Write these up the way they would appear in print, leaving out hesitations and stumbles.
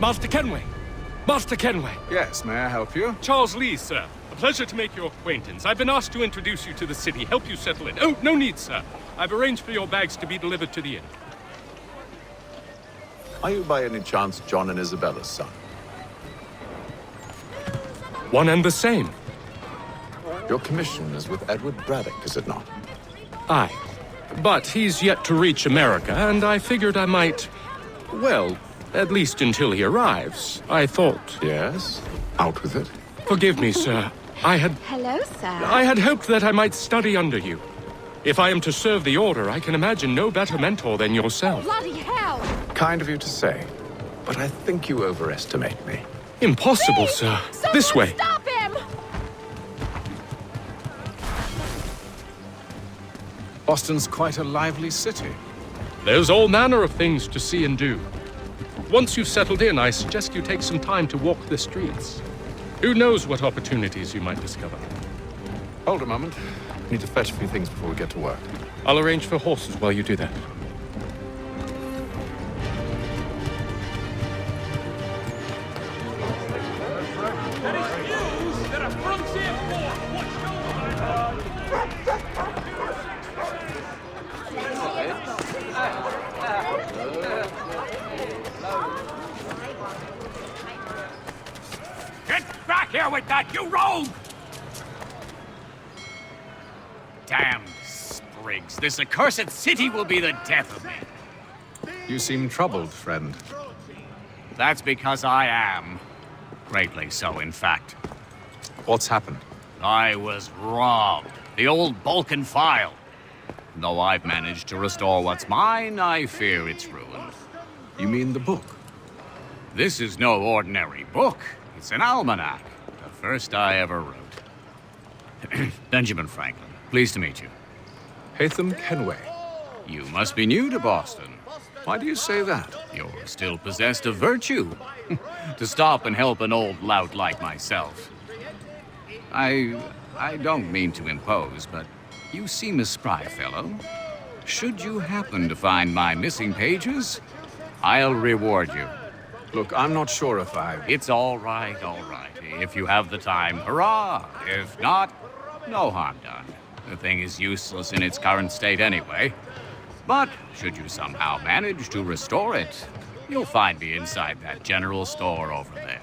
Master Kenway! Master Kenway! Yes, may I help you? Charles Lee, sir. A pleasure to make your acquaintance. I've been asked to introduce you to the city, help you settle in. Oh, no need, sir. I've arranged for your bags to be delivered to the inn. Are you by any chance John and Isabella's son? One and the same. Your commission is with Edward Braddock, is it not? Aye. But he's yet to reach America, and I figured I might... Well, at least until he arrives, I thought. Yes? Out with it. Forgive me, sir. Hello, sir. I had hoped that I might study under you. If I am to serve the Order, I can imagine no better mentor than yourself. Bloody hell! Kind of you to say, but I think you overestimate me. Impossible, Please! sir. Someone This way. Stop him! Boston's quite a lively city. There's all manner of things to see and do. Once you've settled in, I suggest you take some time to walk the streets. Who knows what opportunities you might discover. Hold a moment. Need to fetch a few things before we get to work. I'll arrange for horses while you do that. Get back here with that, you rogue! Damn sprigs. This accursed city will be the death of me. You seem troubled, friend. That's because I am. Greatly so, in fact. What's happened? I was robbed. The old Balkan file. Though I've managed to restore what's mine, I fear it's ruined. You mean the book? This is no ordinary book. It's an almanac. The first I ever wrote. Benjamin Franklin, pleased to meet you. Haytham Kenway. You must be new to Boston. Why do you say that? You're still possessed of virtue. To stop and help an old lout like myself. I don't mean to impose, but you seem a spry fellow. Should you happen to find my missing pages, I'll reward you. Look, I'm not sure if It's all right, all right. If you have the time, hurrah! If not, no harm done. The thing is useless in its current state anyway. But should you somehow manage to restore it, you'll find me inside that general store over there.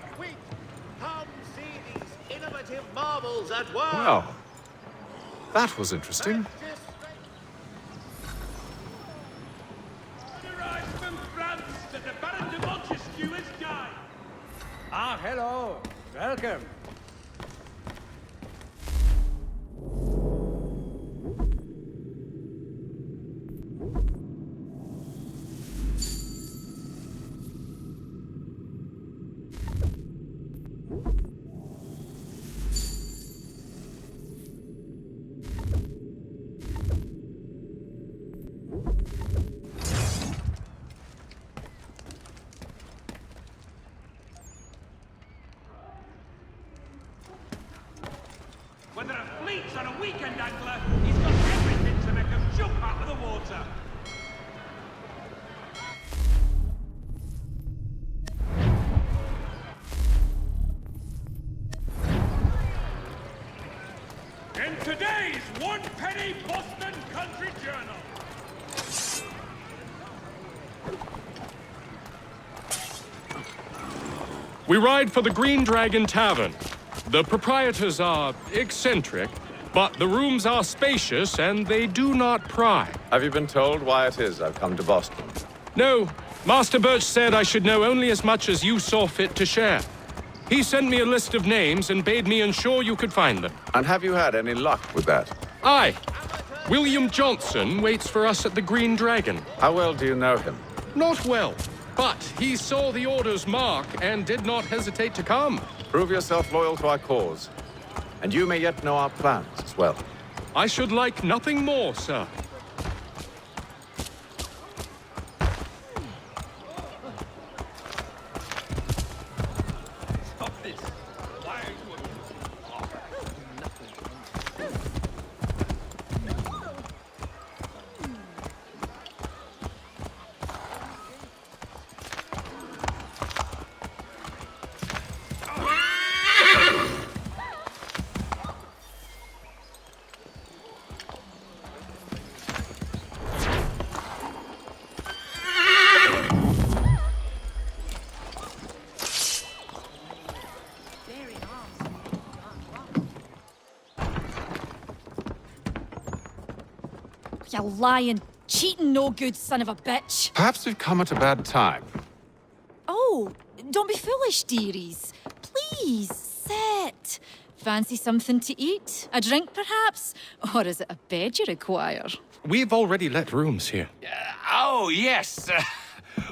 Come see these innovative marvels at work. Well, that was interesting. Ah, hello. Welcome. When there are fleets on a weekend angler, he's got everything to make him jump out of the water. In today's one-penny Boston Country Journal. We ride for the Green Dragon Tavern. The proprietors are eccentric, but the rooms are spacious and they do not pry. Have you been told why it is I've come to Boston? No, Master Birch said I should know only as much as you saw fit to share. He sent me a list of names and bade me ensure you could find them. And have you had any luck with that? Aye. William Johnson waits for us at the Green Dragon. How well do you know him? Not well, but he saw the Order's mark and did not hesitate to come. Prove yourself loyal to our cause. And you may yet know our plans as well. I should like nothing more, sir. Stop this. Why are you... You lying, cheating, no good son of a bitch. Perhaps we've come at a bad time. Oh, don't be foolish, dearies. Please, sit. Fancy something to eat? A drink, perhaps? Or is it a bed you require? We've already let rooms here. Oh, yes.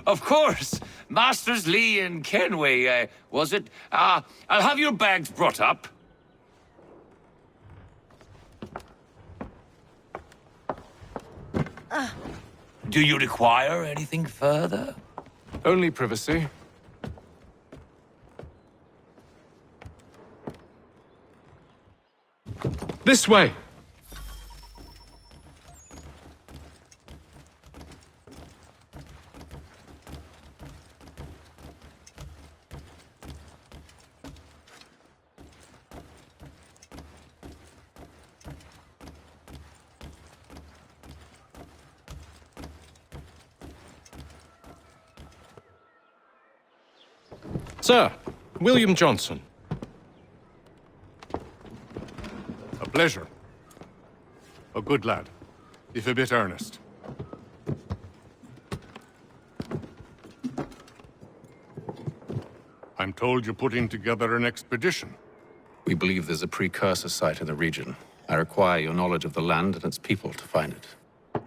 Of course. Masters Lee and Kenway, was it? I'll have your bags brought up. Do you require anything further? Only privacy. This way! Sir, William Johnson. A pleasure. A good lad, if a bit earnest. I'm told you're putting together an expedition. We believe there's a precursor site in the region. I require your knowledge of the land and its people to find it.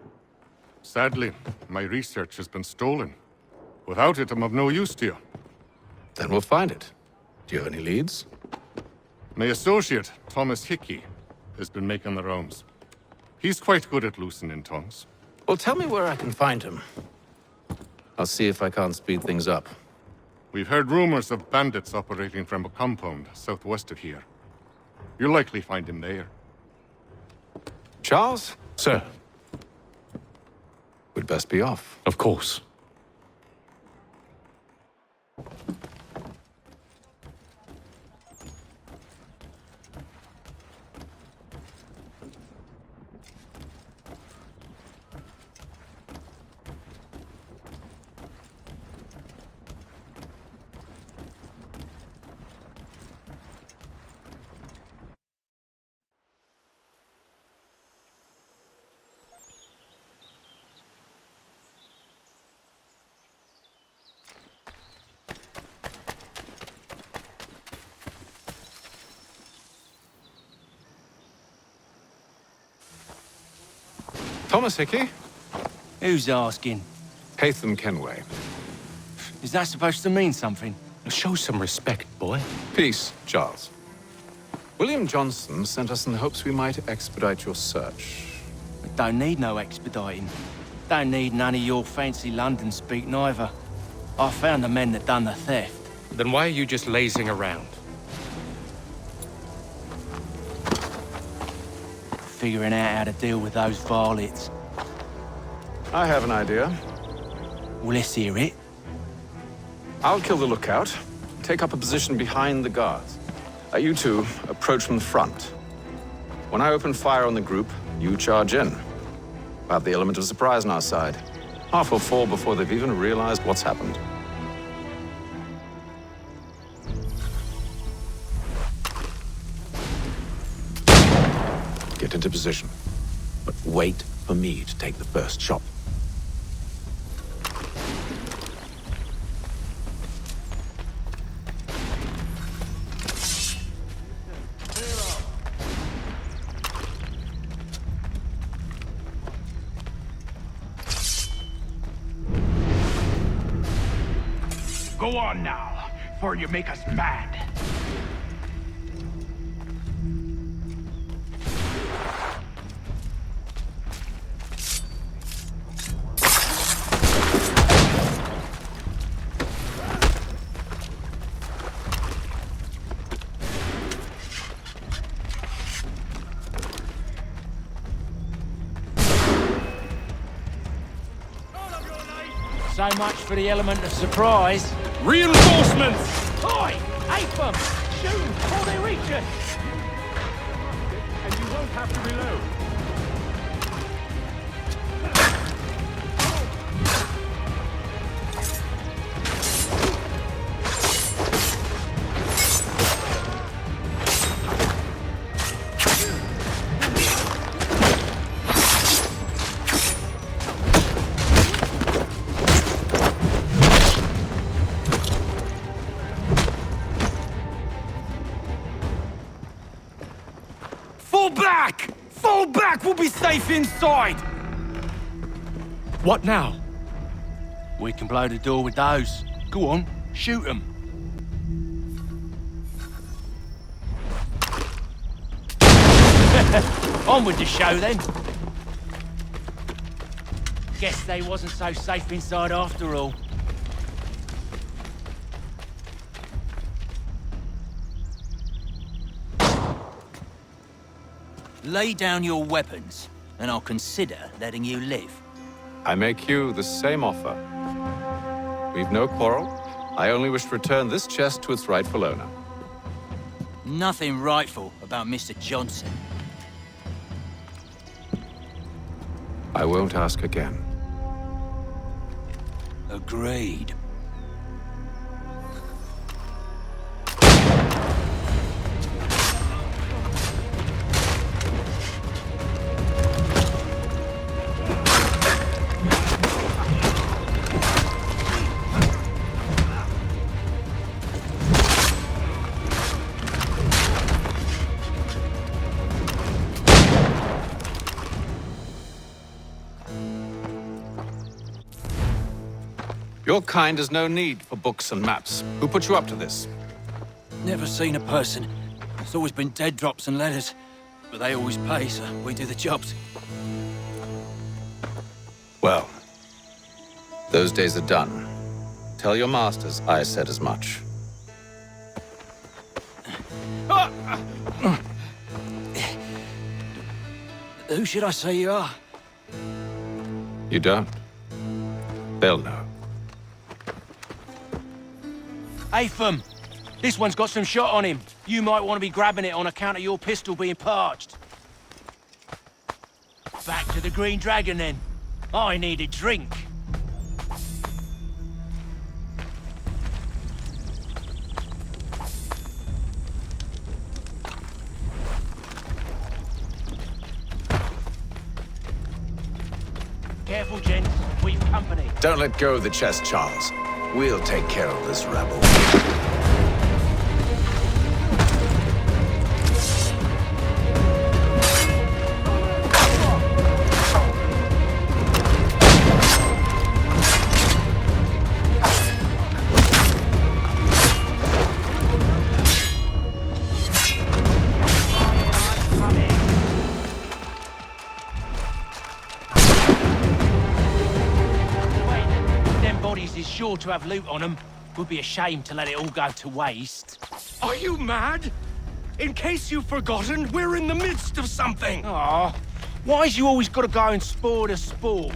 Sadly, my research has been stolen. Without it, I'm of no use to you. Then we'll find it. Do you have any leads? My associate, Thomas Hickey, has been making the rounds. He's quite good at loosening tongues. Well, tell me where I can find him. I'll see if I can't speed things up. We've heard rumors of bandits operating from a compound southwest of here. You'll likely find him there. Charles? Sir, We'd best be off. of course. Thomas Hickey? Who's asking? Haytham Kenway. Is that supposed to mean something? Show some respect, boy. Peace, Charles. William Johnson sent us in the hopes we might expedite your search. I don't need no expediting. Don't need none of your fancy London speak neither. I found the men that done the theft. Then why are you just lazing around? Figuring out how to deal with those varlets. I have an idea. Well, let's hear it. I'll kill the lookout. Take up a position behind the guards. You two approach from the front. When I open fire on the group, you charge in. We'll have the element of surprise on our side. Half will fall before they've even realized what's happened. Get into position. But wait for me to take the first shot. Go on now, before you make us mad. So much for the element of surprise. Reinforcements! Oi! Haytham! Shoot before they reach us! And you won't have to reload. Fall back! We'll be safe inside! What now? We can blow the door with those. Go on, shoot them. On with the show, then. Guess they wasn't so safe inside after all. Lay down your weapons, and I'll consider letting you live. I make you the same offer. We've no quarrel. I only wish to return this chest to its rightful owner. Nothing rightful about Mr. Johnson. I won't ask again. Agreed. Your kind has no need for books and maps. Who put you up to this? Never seen a person. It's always been dead drops and letters. But they always pay, so we do the jobs. Well, those days are done. Tell your masters I said as much. Who should I say you are? You don't? They'll know. Haytham, this one's got some shot on him. You might want to be grabbing it on account of your pistol being parched. Back to the Green Dragon, then. I need a drink. Careful, gents. We've company. Don't let go of the chest, Charles. We'll take care of this rebel. Sure to have loot on them. Would be a shame to let it all go to waste. Are you mad? In case you've forgotten, we're in the midst of something! Aw, why's you always got to go and spoil the sport?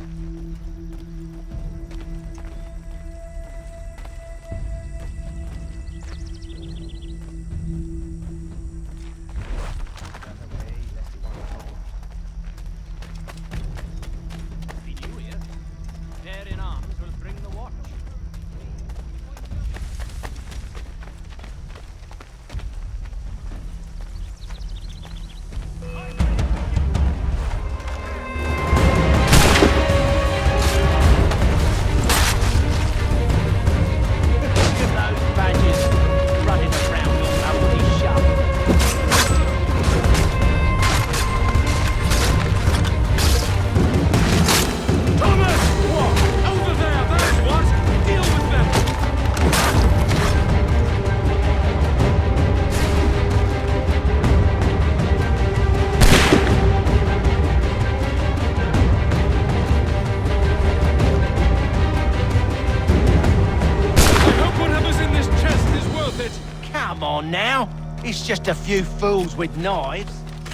It's just a few fools with knives.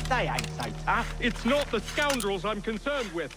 They ain't so tough. It's not the scoundrels I'm concerned with.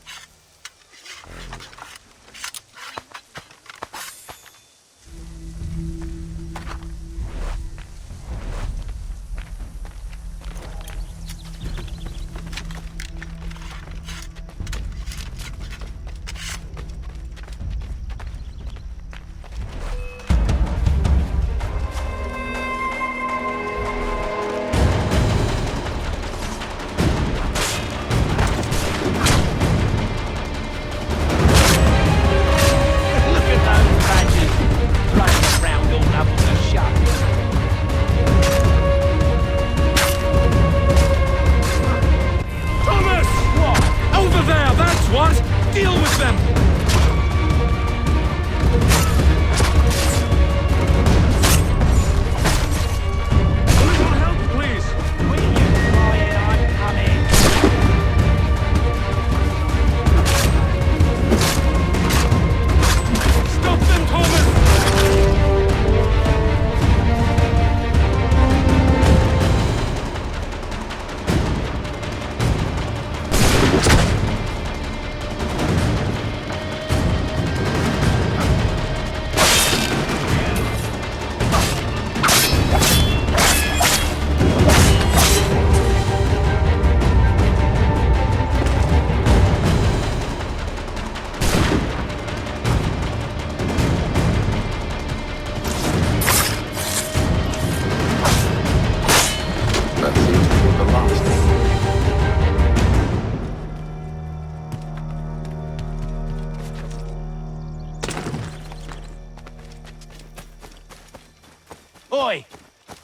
Oi!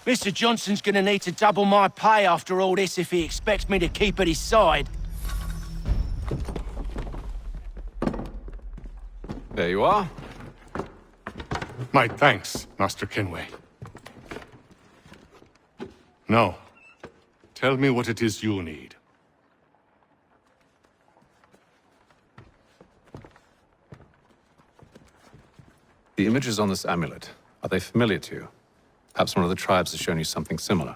Mr. Johnson's gonna need to double my pay after all this if he expects me to keep at his side. There you are. My thanks, Master Kenway. Now, tell me what it is you need. The images on this amulet, are they familiar to you? Perhaps one of the tribes has shown you something similar.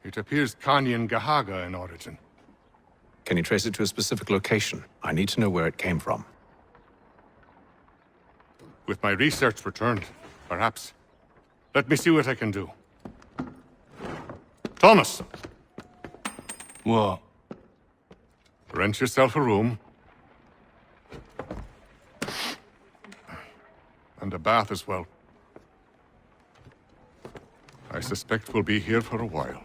It appears Kanyan Gahaga in origin. Can you trace it to a specific location? I need to know where it came from. With my research returned, perhaps. Let me see what I can do. Thomas! What? Rent yourself a room. And a bath as well. I suspect we'll be here for a while.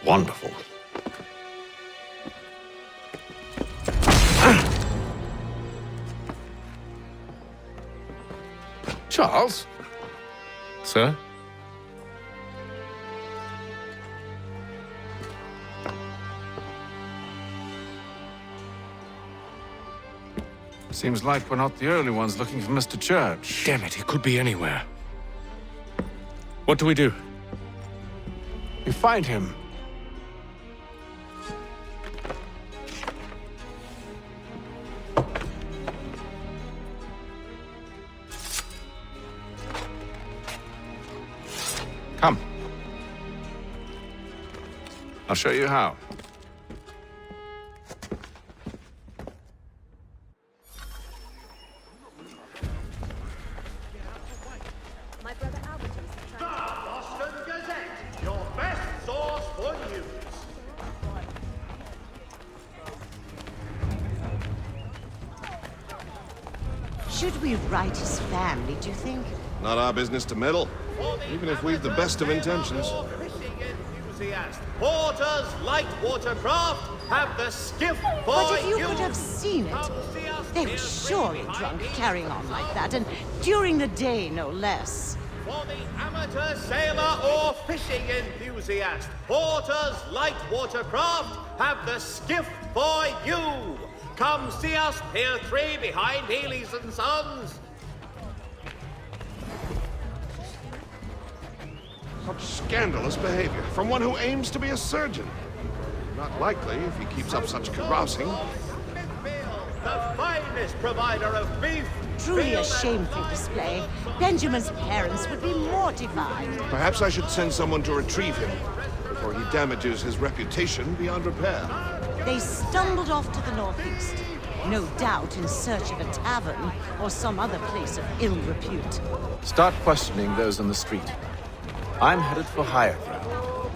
Wonderful. Charles? Sir? Seems like we're not the only ones looking for Mr. Church. Damn it, he could be anywhere. What do we do? We find him. Come. I'll show you how. The Boston Gazette, your best source for news. Should we write his family, do you think? Not our business to meddle, even if we've the best of intentions. Fishing enthusiast, Porter's light watercraft have the skiff for But if you you. could have seen it, Come see us they were here surely behind drunk me. carrying on like that, and during the day, no less. For the amateur sailor or fishing enthusiast, Porter's light watercraft have the skiff for you. Come see us, Pier 3 behind Healy's and Sons. Such scandalous behavior from one who aims to be a surgeon. Not likely if he keeps up such carousing. Smithfield, the finest provider of beef. Truly a shameful display. Benjamin's parents would be mortified. Perhaps I should send someone to retrieve him before he damages his reputation beyond repair. They stumbled off to the northeast, no doubt in search of a tavern or some other place of ill repute. Start questioning those on the street. I'm headed for higher ground.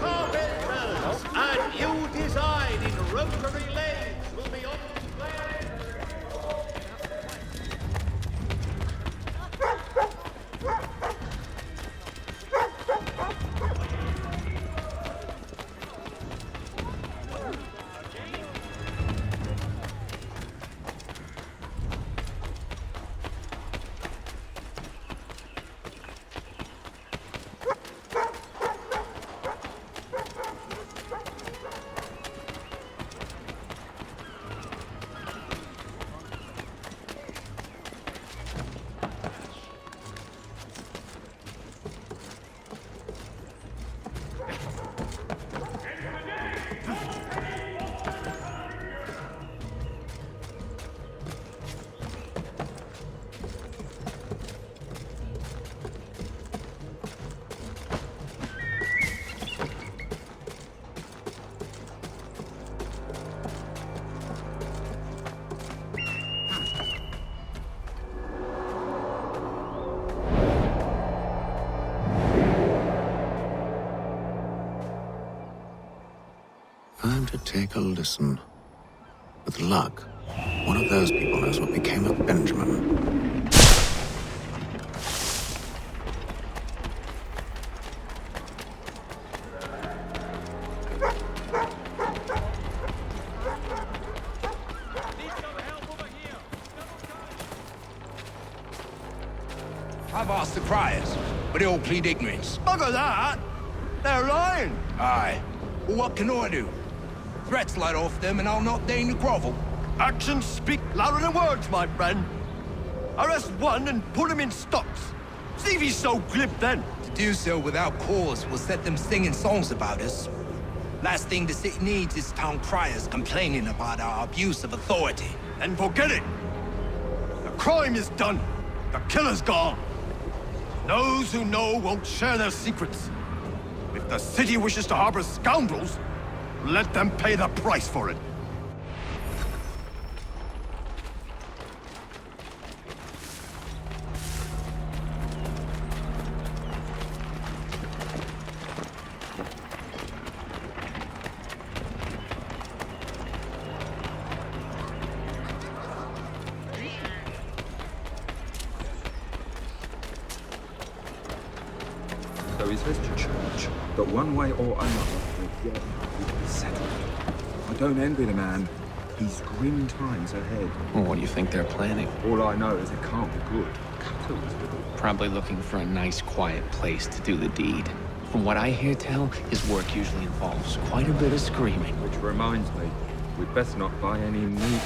Carpenters, a new design in rotary lanes will be on display. to take a listen. With luck, one of those people knows what became of Benjamin. I've asked the criers, but they all plead ignorance. Bugger that! They're lying! Aye. Well, what can I do? Threats light off them and I'll not deign to grovel. Actions speak louder than words, my friend. Arrest one and put him in stocks. See if he's so glib then. To do so without cause will set them singing songs about us. Last thing the city needs is town criers complaining about our abuse of authority. Then forget it. The crime is done. The killer's gone. Those who know won't share their secrets. If the city wishes to harbor scoundrels, let them pay the price for it. So he says to church that one way or another the dead will be settled. I don't envy the man. He's grim times ahead. Well, what do you think they're planning? All I know is it can't be good. Probably looking for a nice, quiet place to do the deed. From what I hear tell, his work usually involves quite a bit of screaming. Which reminds me, we'd best not buy any meat.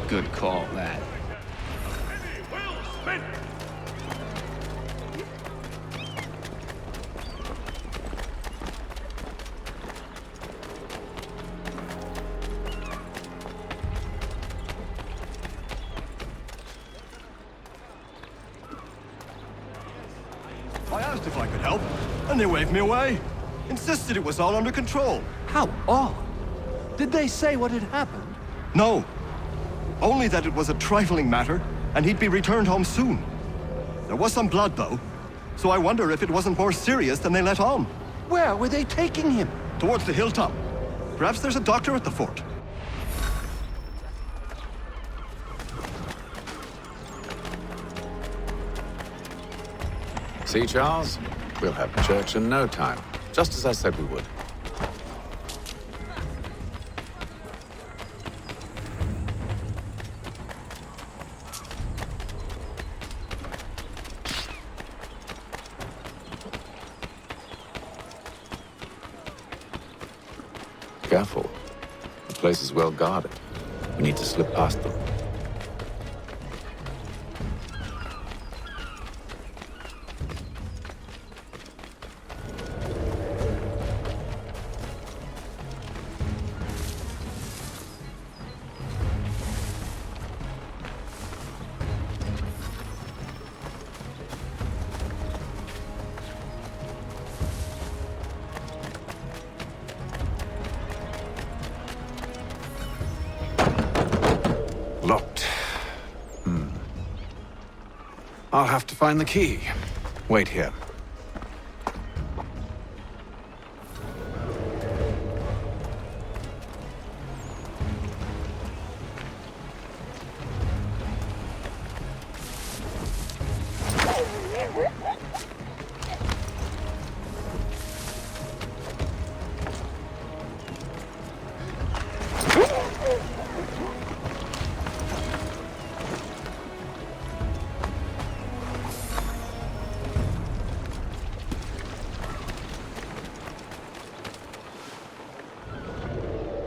Good call, that. I asked if I could help, and they waved me away. Insisted it was all under control. How odd. Did they say what had happened? No. Only that it was a trifling matter, and he'd be returned home soon. There was some blood, though, so I wonder if it wasn't more serious than they let on. Where were they taking him? Towards the hilltop. Perhaps there's a doctor at the fort. See, Charles? We'll have church in no time, just as I said we would. Careful. The place is well guarded. We need to slip past them. Locked. I'll have to find the key. Wait here.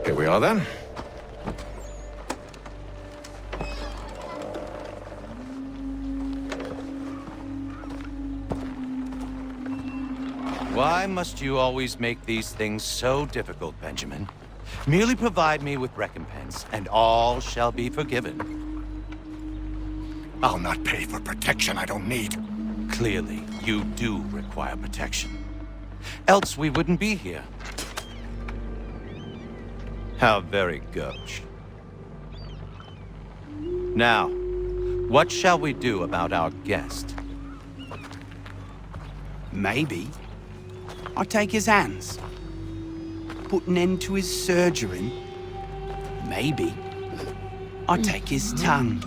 Here we are, then. Why must you always make these things so difficult, Benjamin? Merely provide me with recompense, and all shall be forgiven. I'll not pay for protection I don't need. Clearly, you do require protection. Else we wouldn't be here. How very gauche. Now, what shall we do about our guest? Maybe I'll take his hands. put an end to his surgering? Maybe. I take his tongue.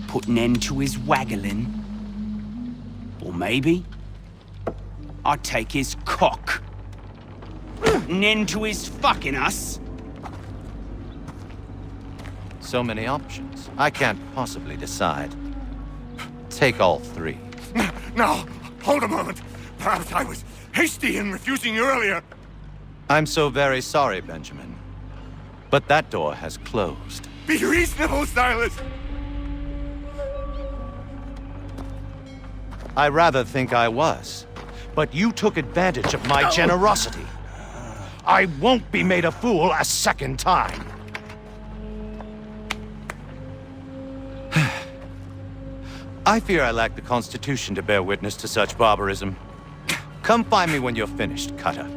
Put an end to his waggling. Or maybe I take his cock. Put an end to his fucking us. So many options. I can't possibly decide. Take all three. Now, hold a moment. Perhaps I was hasty in refusing you earlier. I'm so very sorry, Benjamin. But that door has closed. Be reasonable, Silas! I rather think I was. But you took advantage of my generosity. I won't be made a fool a second time. I fear I lack the constitution to bear witness to such barbarism. Come find me when you're finished, Cutter.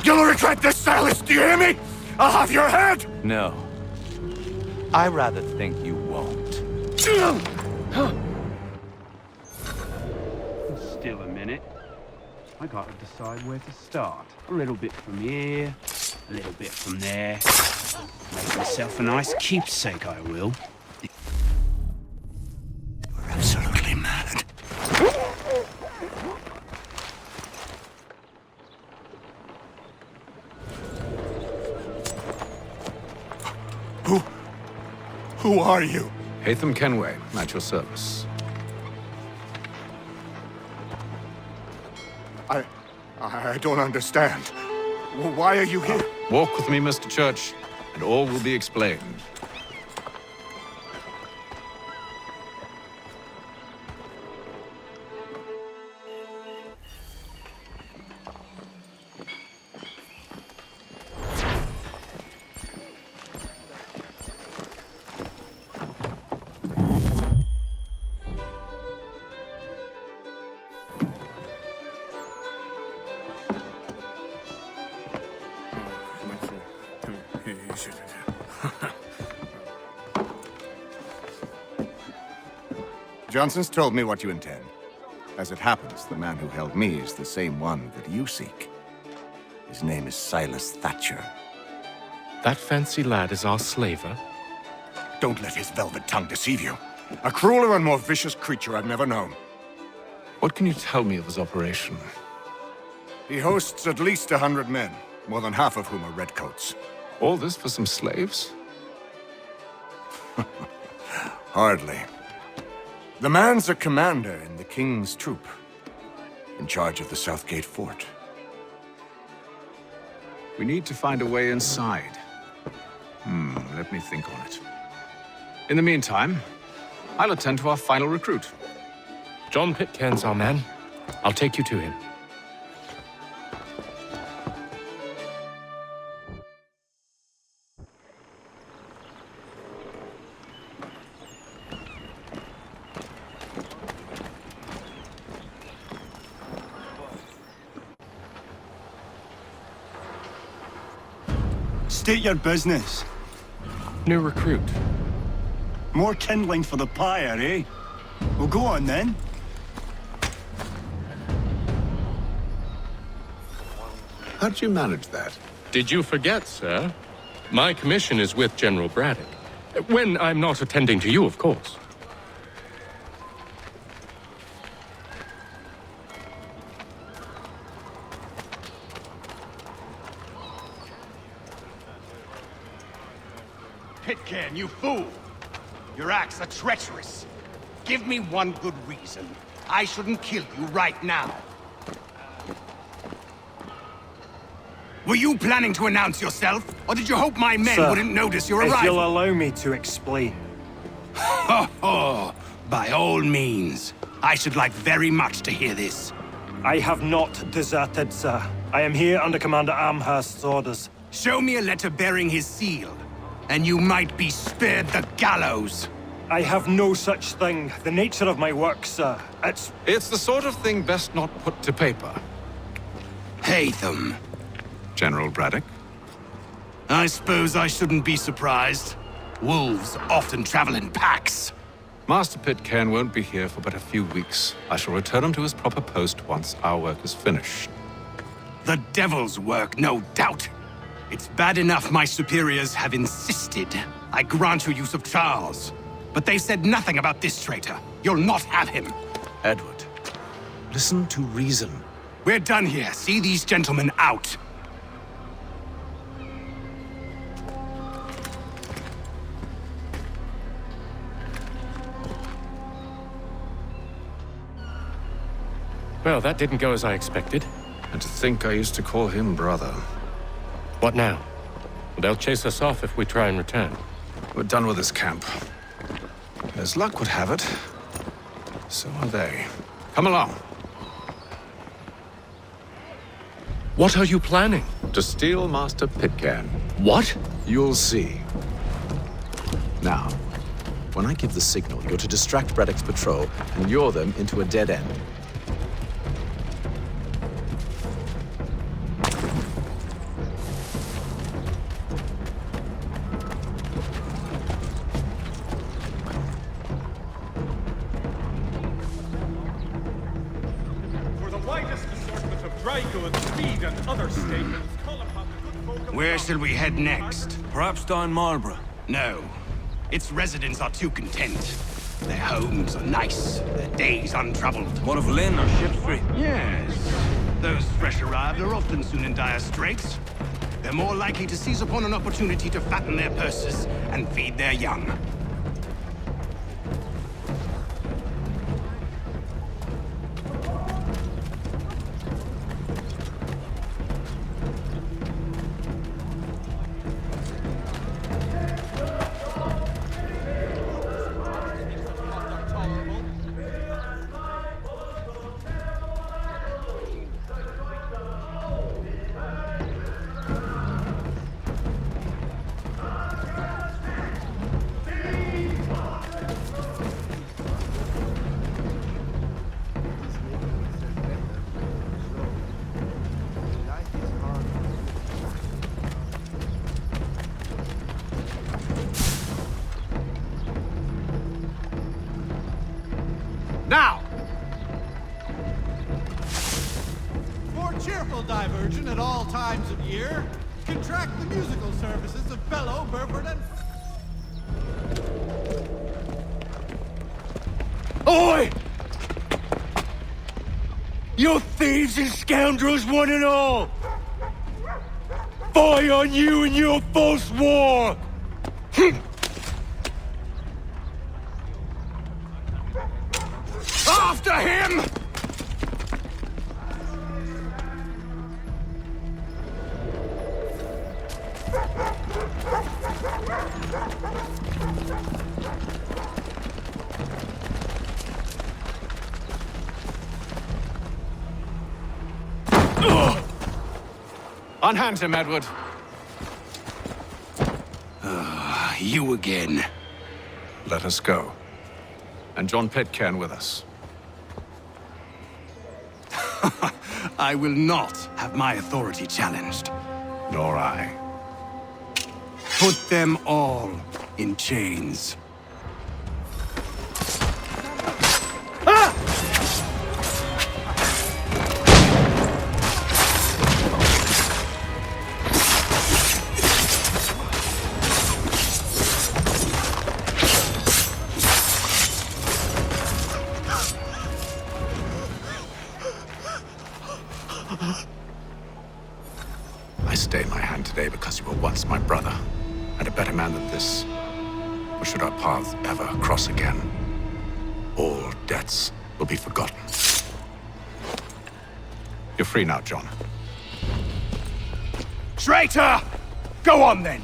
You'll regret this, Silas, do you hear me? I'll have your head! No. I rather think you won't. Still a minute. I gotta decide where to start. A little bit from here, a little bit from there. Make myself a nice keepsake, I will. You're absolutely mad. Who are you? Haytham Kenway, at your service. I don't understand. Why are you here? Walk with me, Mr. Church, and all will be explained. Johnson's told me what you intend. As it happens, the man who held me is the same one that you seek. His name is Silas Thatcher. That fancy lad is our slaver? Don't let his velvet tongue deceive you. A crueler and more vicious creature I've never known. What can you tell me of his operation? He hosts at least 100 men, more than half of whom are redcoats. All this for some slaves? Hardly. The man's a commander in the King's troop, in charge of the Southgate fort. We need to find a way inside. Let me think on it. In the meantime, I'll attend to our final recruit. John Pitcairn's our man. I'll take you to him. State your business. New recruit. More kindling for the pyre, eh? Well, go on then. How did you manage that? Did you forget, sir? My commission is with General Braddock. When I'm not attending to you, of course. Pitcairn, you fool! Your acts are treacherous. Give me one good reason. I shouldn't kill you right now. Were you planning to announce yourself? Or did you hope my men wouldn't notice your arrival? If you'll allow me to explain. Ho ho! By all means. I should like very much to hear this. I have not deserted, sir. I am here under Commander Amherst's orders. Show me a letter bearing his seal, and you might be spared the gallows. I have no such thing. The nature of my work, sir, It's the sort of thing best not put to paper. Haytham. General Braddock? I suppose I shouldn't be surprised. Wolves often travel in packs. Master Pitcairn won't be here for but a few weeks. I shall return him to his proper post once our work is finished. The devil's work, no doubt. It's bad enough my superiors have insisted I grant you use of Charles. But they've said nothing about this traitor. You'll not have him. Edward, listen to reason. We're done here. See these gentlemen out. Well, that didn't go as I expected. And to think I used to call him brother. What now? They'll chase us off if we try and return. We're done with this camp. As luck would have it, so are they. Come along. What are you planning? To steal Master Pitcairn. What? You'll see. Now, when I give the signal, you're to distract Braddock's patrol and lure them into a dead end. Where shall we head next? Perhaps down Marlborough. No. Its residents are too content. Their homes are nice, their days untroubled. What of Lynn or Ship Street? Yes. Those fresh arrived are often soon in dire straits. They're more likely to seize upon an opportunity to fatten their purses and feed their young. Now! More cheerful diversion at all times of year. Contract the musical services of Bellow, Burford, and... Oi! You thieves and scoundrels, one and all! Fie on you and your false war! After him! Unhand him, Edward. You again. Let us go. And John Pitcairn with us. I will not have my authority challenged. Nor I. Put them all in chains. I stay my hand today because you were once my brother, and a better man than this. Or should our paths ever cross again, all debts will be forgotten. You're free now, John. Traitor! Go on then!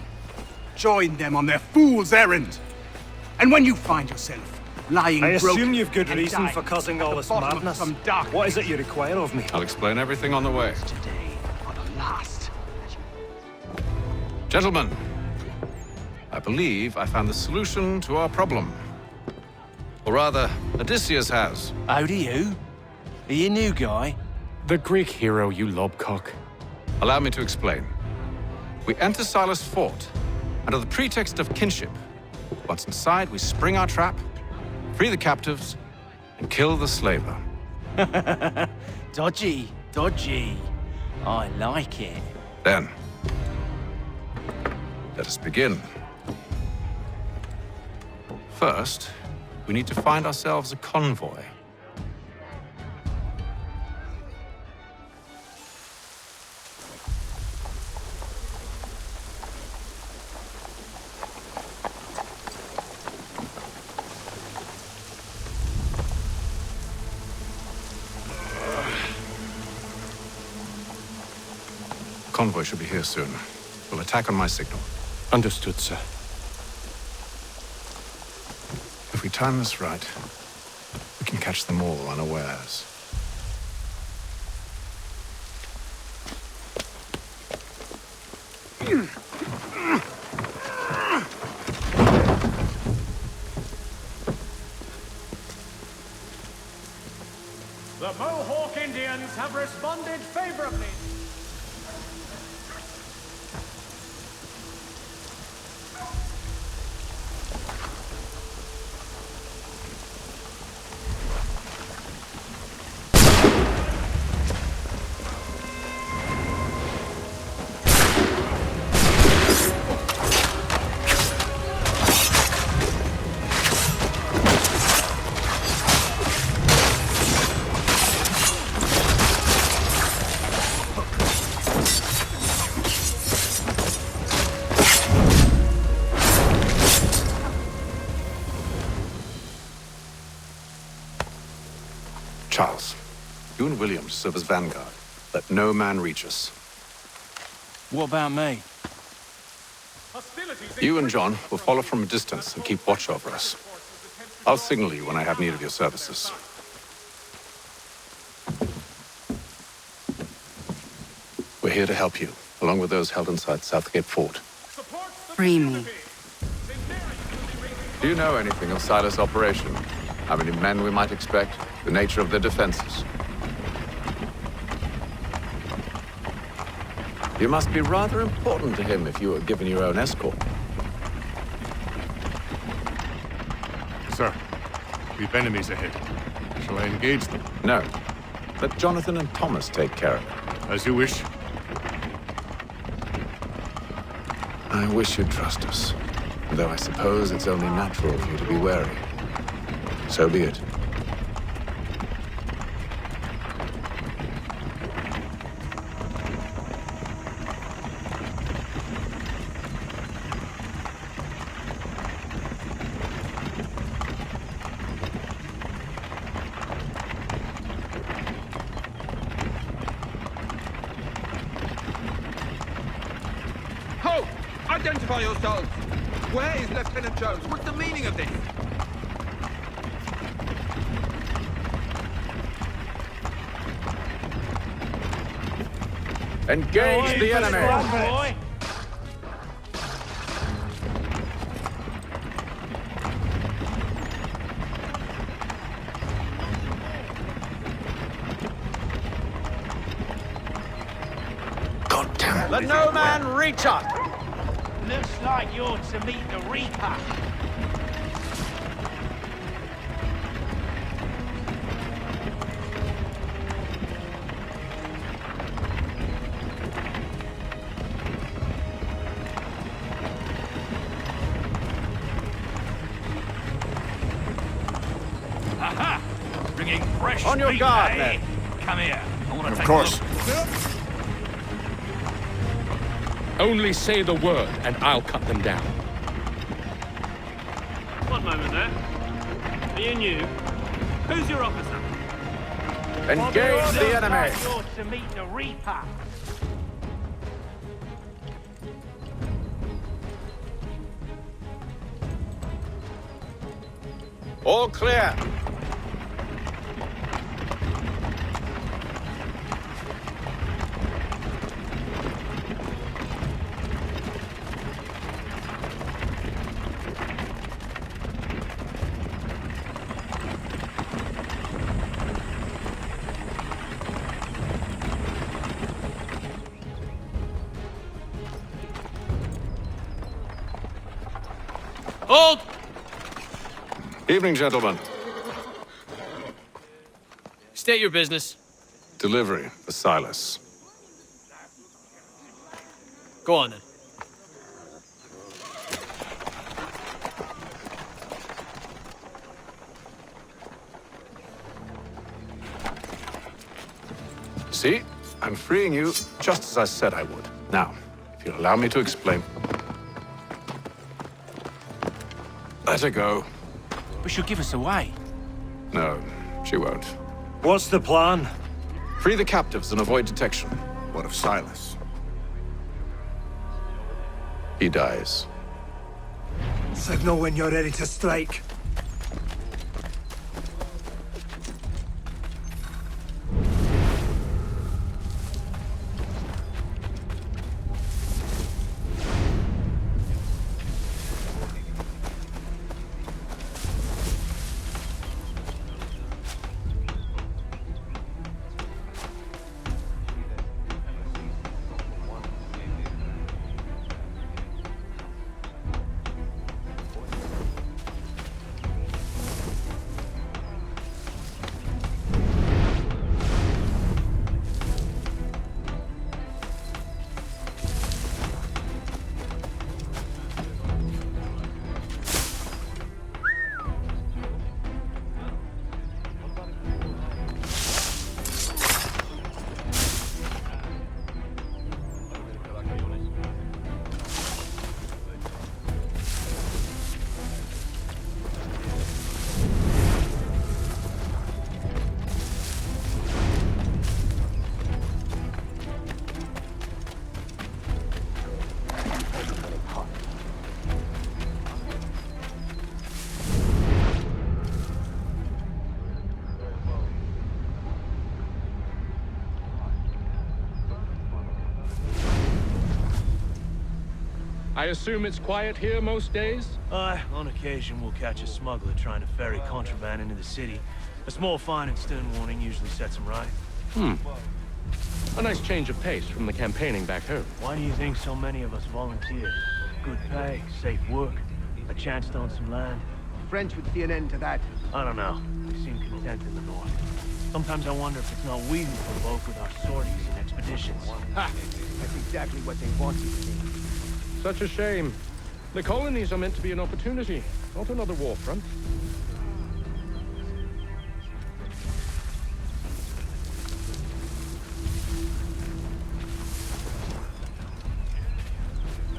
Join them on their fool's errand! And when you find yourself lying I broken assume you've good and reason dying for causing at all the this bottom of madness. some dark What is it you require of me? I'll explain everything on the way. Today, for the last. Gentlemen, I believe I found the solution to our problem. Or rather, Odysseus has. How do you? Are you a new guy? The Greek hero, you lobcock. Allow me to explain. We enter Silas' fort under the pretext of kinship. Once inside, we spring our trap, free the captives, and kill the slaver. Dodgy, dodgy. I like it. Then, let us begin. First, we need to find ourselves a convoy. Convoy should be here soon. We'll attack on my signal. Understood, sir. If we time this right, we can catch them all unawares. The Mohawk Indians have responded favorably. Charles, you and William serve as vanguard. Let no man reach us. What about me? You and John will follow from a distance and keep watch over us. I'll signal you when I have need of your services. We're here to help you, along with those held inside Southgate Fort. Free me. Do you know anything of Silas' operation? How many men we might expect? The nature of their defenses? You must be rather important to him if you were given your own escort. Sir, we've enemies ahead. Shall I engage them? No. Let Jonathan and Thomas take care of it. As you wish. I wish you'd trust us. Though I suppose it's only natural for you to be wary. So be it. Ho! Identify yourselves! Where is Lieutenant Jones? What's the meaning of this? Engage the enemy! God damn it. Let no man reach us! Looks like you're to meet the Reaper. Aha! Bringing fresh On your meat, guard, eh? men. Come here. I want to Of take course. a look. Only say the word, and I'll cut them down. One moment there. Are you new? Who's your officer? Engage the enemy! Looks like you're to meet the Reaper. All clear. Hold! Evening, gentlemen. State your business. Delivery for Silas. Go on then. See? I'm freeing you just as I said I would. Now, if you'll allow me to explain. Let her go. But she'll give us away. No, she won't. What's the plan? Free the captives and avoid detection. What of Silas? He dies. Signal when you're ready to strike. I assume it's quiet here most days? On occasion we'll catch a smuggler trying to ferry contraband into the city. A small fine and stern warning usually sets him right. A nice change of pace from the campaigning back home. Why do you think so many of us volunteered? Good pay, safe work, a chance to own some land. French would see an end to that. I don't know. They seem content in the north. Sometimes I wonder if it's not we who provoke with our sorties and expeditions. Ha! That's exactly what they wanted to see. Such a shame. The colonies are meant to be an opportunity, not another war front.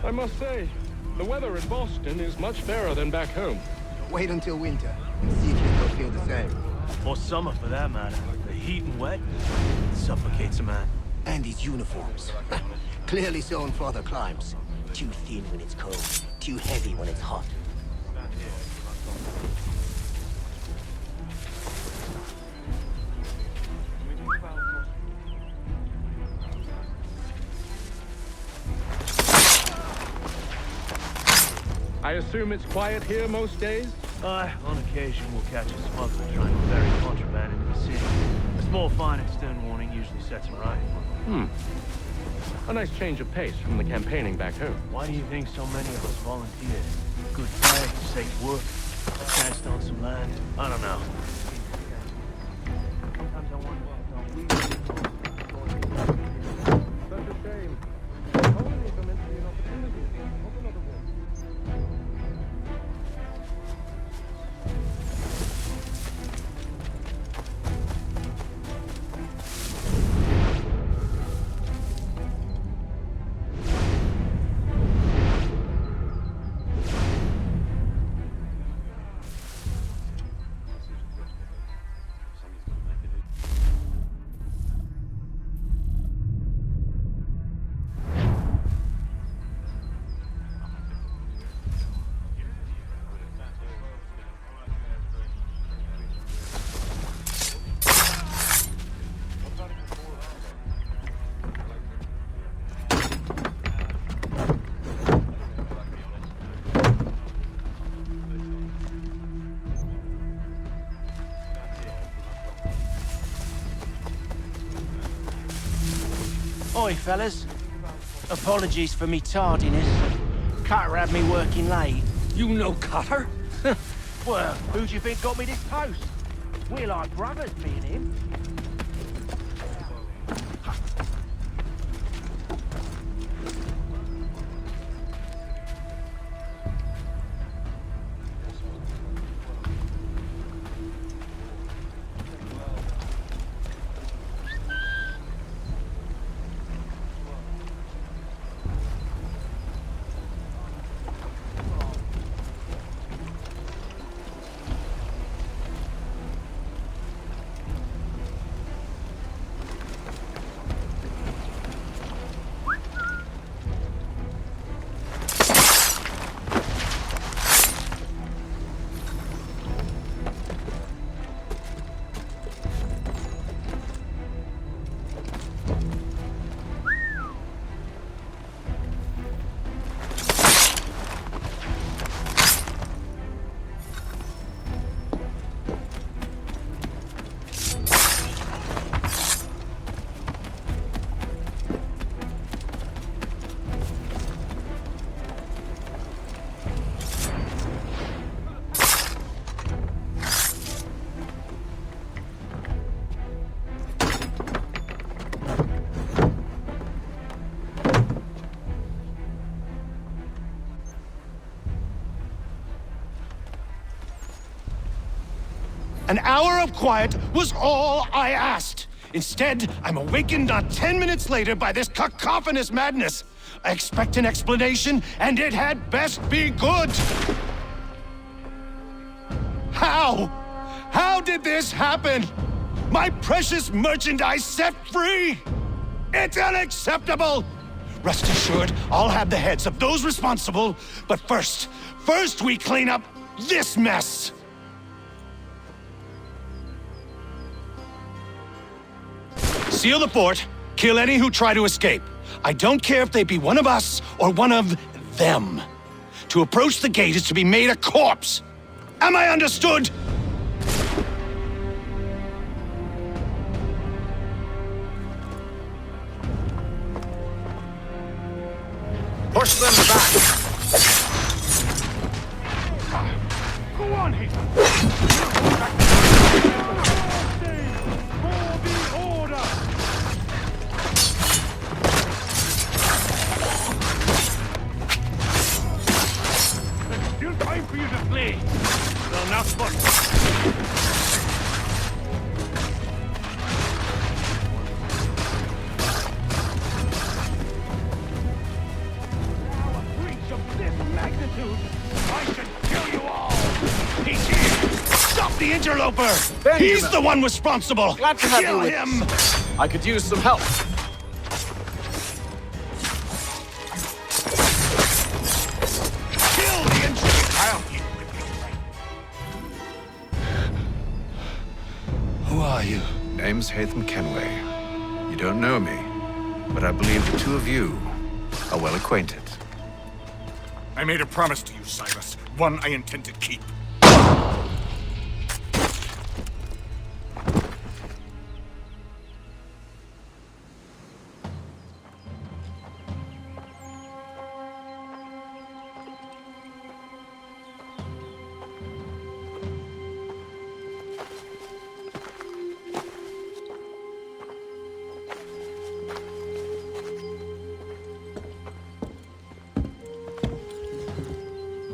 I must say, the weather in Boston is much fairer than back home. Wait until winter and see if you still feel the same. Or summer, for that matter. The heat and wet suffocates a man. And his uniforms. Clearly sewn for other climes. Too thin when it's cold, too heavy when it's hot. I assume it's quiet here most days? On occasion we'll catch a smuggler trying to ferry contraband into the city. A small fine and stern warning usually sets him right. A nice change of pace from the campaigning back home. Why do you think so many of us volunteered? Good pay, safe work, a chance to own some land. I don't know. Sometimes I wonder if it's not we. Such a shame. The colonies are meant to be an opportunity, not another war. Oi, fellas. Apologies for me tardiness. Cutter had me working late. You know Cutter? Well, who do you think got me this post? We're like brothers, me and him. An hour of quiet was all I asked. Instead, I'm awakened not 10 minutes later by this cacophonous madness. I expect an explanation, and it had best be good. How? How did this happen? My precious merchandise set free? It's unacceptable! Rest assured, I'll have the heads of those responsible, but first we clean up this mess! Seal the fort, kill any who try to escape. I don't care if they be one of us or one of them. To approach the gate is to be made a corpse. Am I understood? Push them back! Go on, Haytham! For the Order! There's still time for you to flee. Well, not fun. I should kill you all! He's here! Stop the interloper! Benjamin. He's the one responsible! Glad to have Kill you with him! us. I could use some help. Kill the intruder! I'll Who are you? Name's Haytham Kenway. You don't know me, but I believe the two of you are well acquainted. I made a promise to you, Cyrus. One I intend to keep.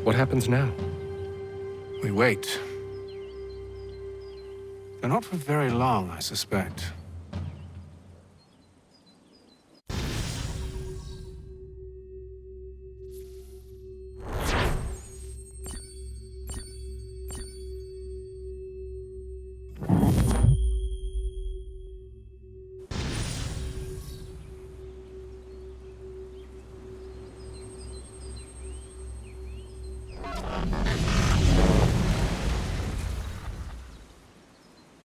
What happens now? We wait. But not for very long, I suspect.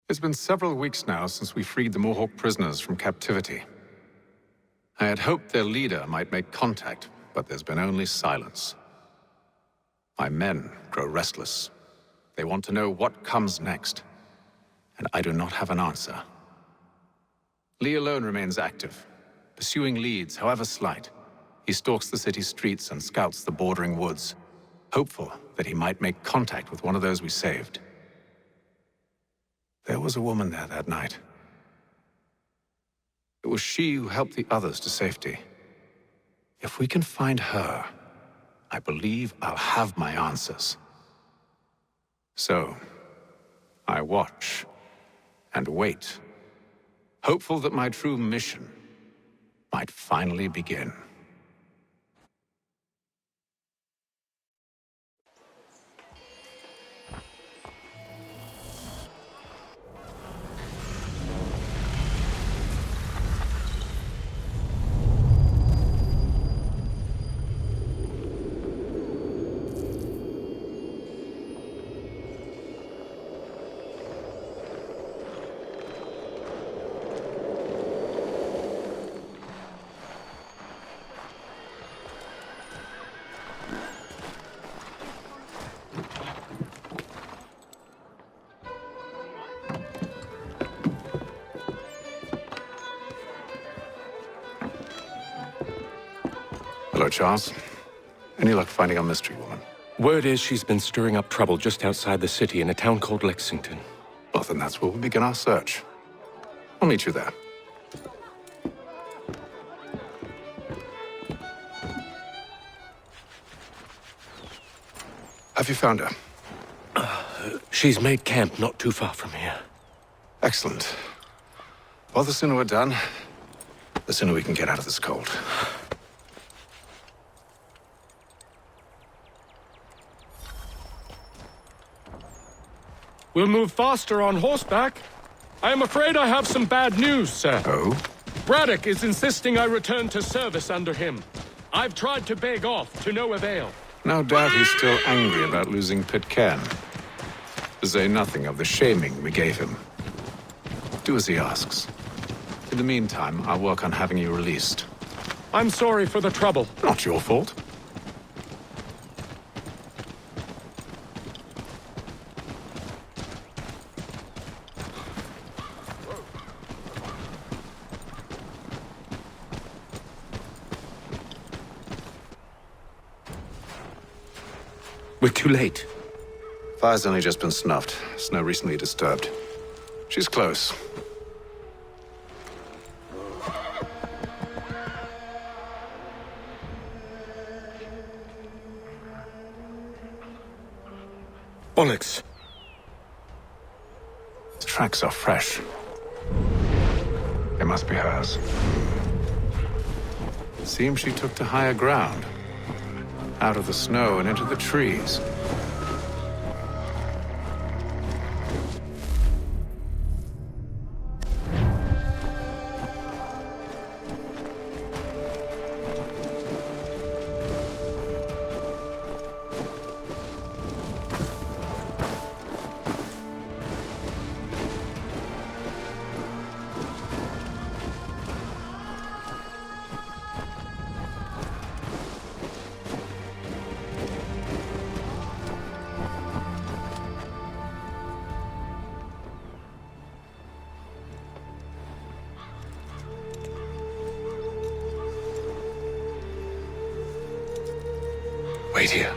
It's been several weeks now since we freed the Mohawk prisoners from captivity. I had hoped their leader might make contact, but there's been only silence. My men grow restless. They want to know what comes next, and I do not have an answer. Lee alone remains active, pursuing leads, however slight. He stalks the city streets and scouts the bordering woods, hopeful that he might make contact with one of those we saved. There was a woman there that night. It was she who helped the others to safety. If we can find her, I believe I'll have my answers. So, I watch and wait, hopeful that my true mission might finally begin. Hello, Charles. Any luck finding our mystery woman? Word is she's been stirring up trouble just outside the city in a town called Lexington. Well, then that's where we'll begin our search. I'll meet you there. Have you found her? She's made camp not too far from here. Excellent. Well, the sooner we're done, the sooner we can get out of this cold. We'll move faster on horseback. I am afraid I have some bad news, sir. Oh? Braddock is insisting I return to service under him. I've tried to beg off, to no avail. No doubt he's still angry about losing Pitcairn. To say nothing of the shaming we gave him. Do as he asks. In the meantime, I'll work on having you released. I'm sorry for the trouble. Not your fault. We're too late. Fire's only just been snuffed. Snow recently disturbed. She's close. Bollocks. The tracks are fresh. They must be hers. Seems she took to higher ground. Out of the snow and into the trees. Wait here.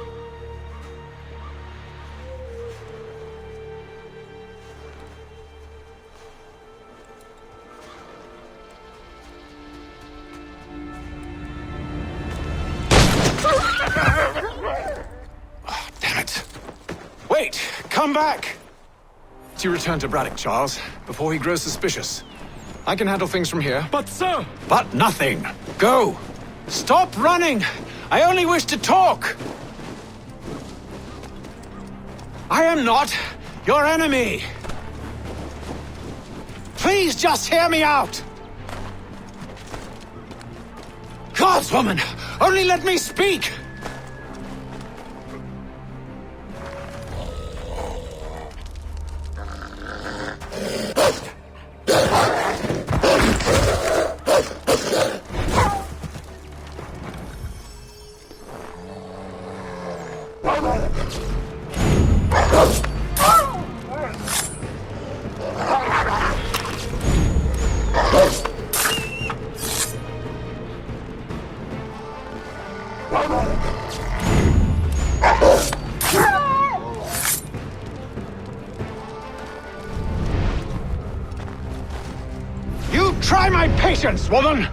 Oh, damn it. Wait! Come back! You return to Braddock, Charles, before he grows suspicious. I can handle things from here. But, sir! But nothing! Go! Stop running! I only wish to talk! I am not your enemy! Please just hear me out! Gods, woman! Only let me speak! Try my patience, woman!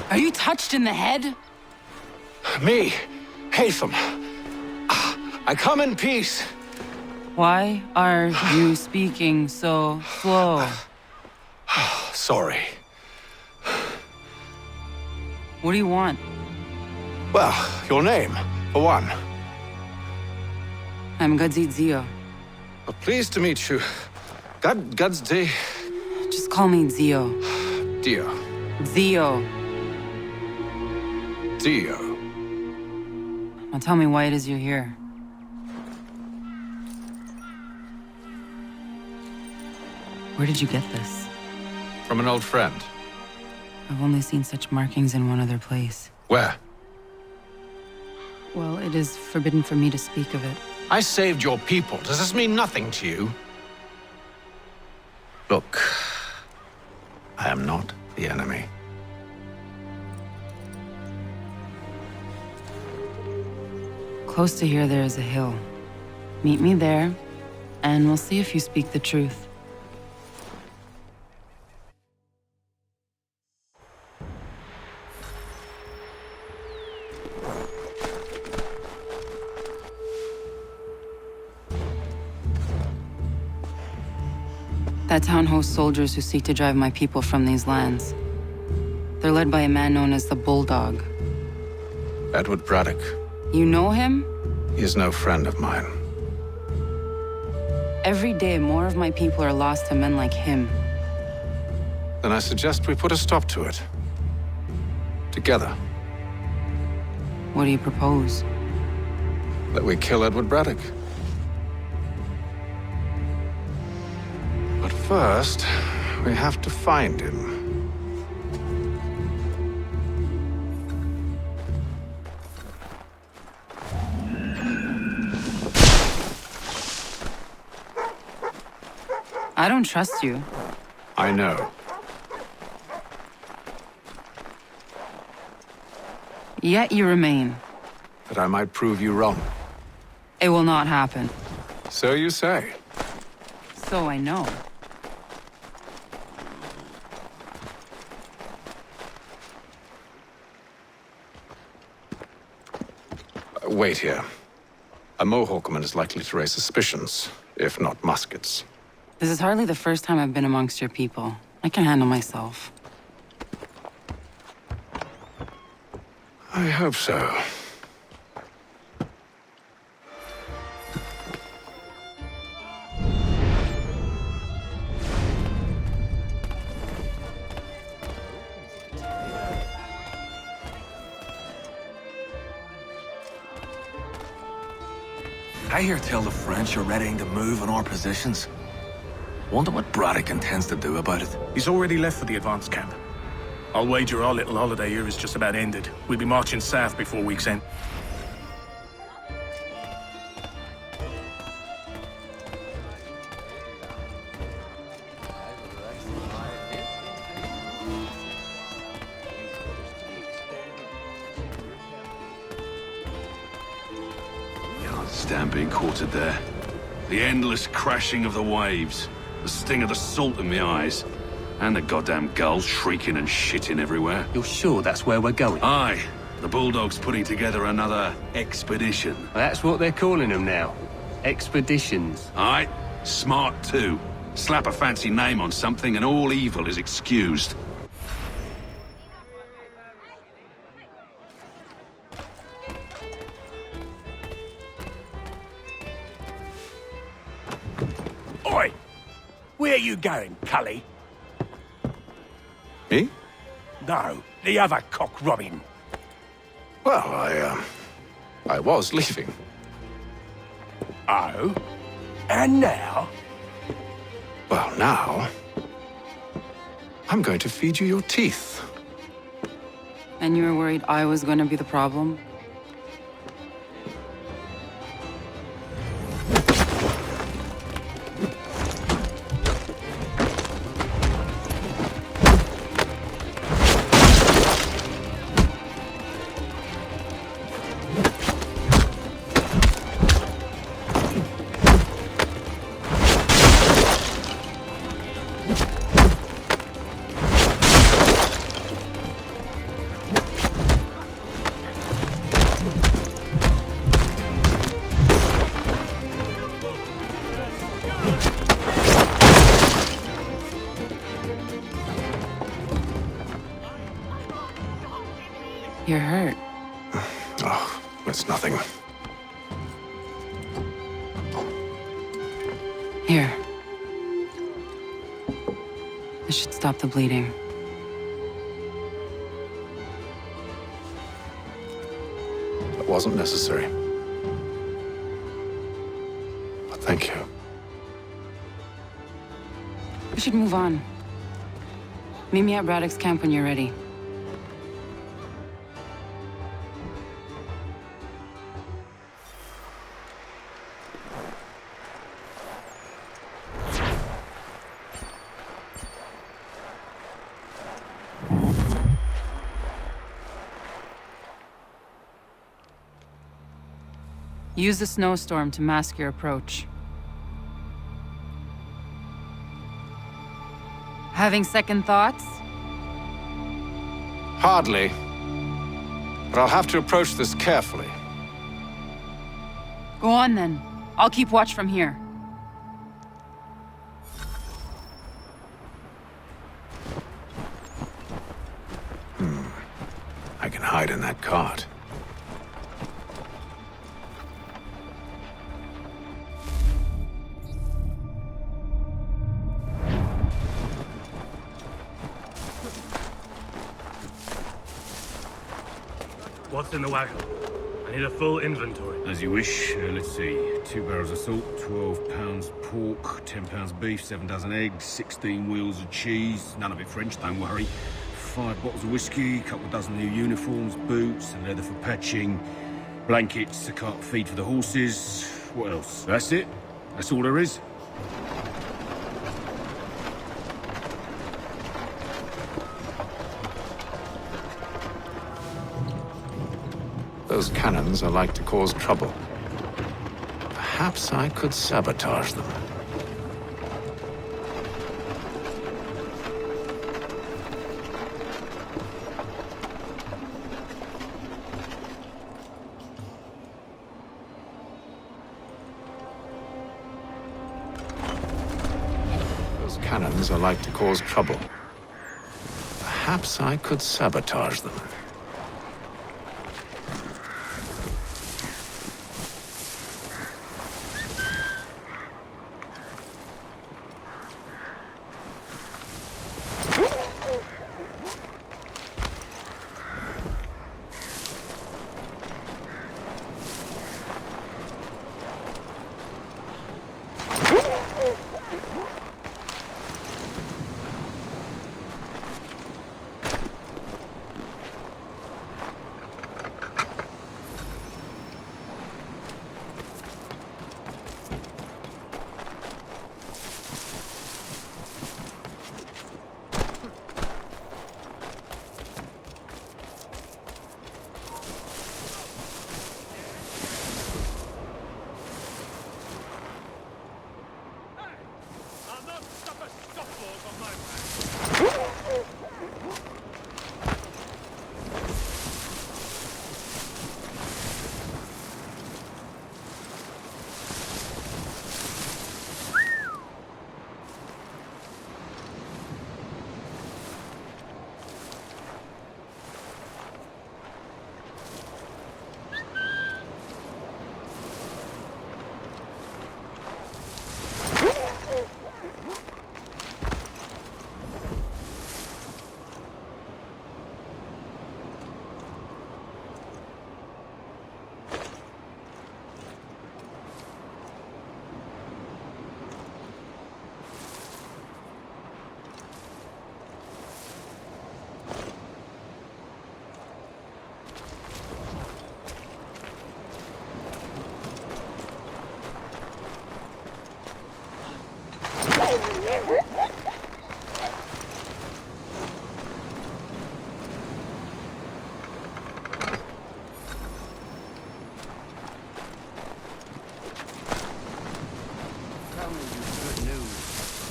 Are you touched in the head? Me, Haytham. I come in peace. Why are you speaking so slow? Sorry. What do you want? Well, your name, for one. I'm Ezio. Well, pleased to meet you. Godsday. Just call me Zio. Dio. Zio. Dio. Now tell me why it is you're here. Where did you get this? From an old friend. I've only seen such markings in one other place. Where? Well, it is forbidden for me to speak of it. I saved your people. Does this mean nothing to you? Look, I am the enemy. Close to here, there is a hill. Meet me there, and we'll see if you speak the truth. That town hosts soldiers who seek to drive my people from these lands. They're led by a man known as the Bulldog. Edward Braddock. You know him? He is no friend of mine. Every day, more of my people are lost to men like him. Then I suggest we put a stop to it. Together. What do you propose? That we kill Edward Braddock. But first, we have to find him. I don't trust you. I know. Yet you remain. That I might prove you wrong. It will not happen. So you say. So I know. Wait here. A Mohawkman is likely to raise suspicions, if not muskets. This is hardly the first time I've been amongst your people. I can handle myself. I hope so. I hear tell the French are readying to move on our positions. Wonder what Braddock intends to do about it. He's already left for the advance camp. I'll wager our little holiday here is just about ended. We'll be marching south before week's end. Stand being quartered there. The endless crashing of the waves. The sting of the salt in my eyes. And the goddamn gulls shrieking and shitting everywhere. You're sure that's where we're going? Aye. The Bulldog's putting together another expedition. That's what they're calling them now. Expeditions. Aye. Smart too. Slap a fancy name on something and all evil is excused. Oi! Where you going, Cully? Me? No, the other cock robin. Well, I was leaving. Oh? And now? Well, now... I'm going to feed you your teeth. And you were worried I was going to be the problem? You're hurt. Oh, it's nothing. Here. This should stop the bleeding. That wasn't necessary. But thank you. We should move on. Meet me at Braddock's camp when you're ready. Use the snowstorm to mask your approach. Having second thoughts? Hardly. But I'll have to approach this carefully. Go on then. I'll keep watch from here. I can hide in that cart. What's in the wagon? I need a full inventory. As you wish. Let's see. 2 barrels of salt, 12 pounds pork, 10 pounds beef, 7 dozen eggs, 16 wheels of cheese. None of it French, don't worry. 5 bottles of whiskey, a couple of dozen new uniforms, boots, and leather for patching, blankets, a cart feed for the horses. What else? That's it? That's all there is? Those cannons are like to cause trouble. Perhaps I could sabotage them. Those cannons are like to cause trouble. Perhaps I could sabotage them.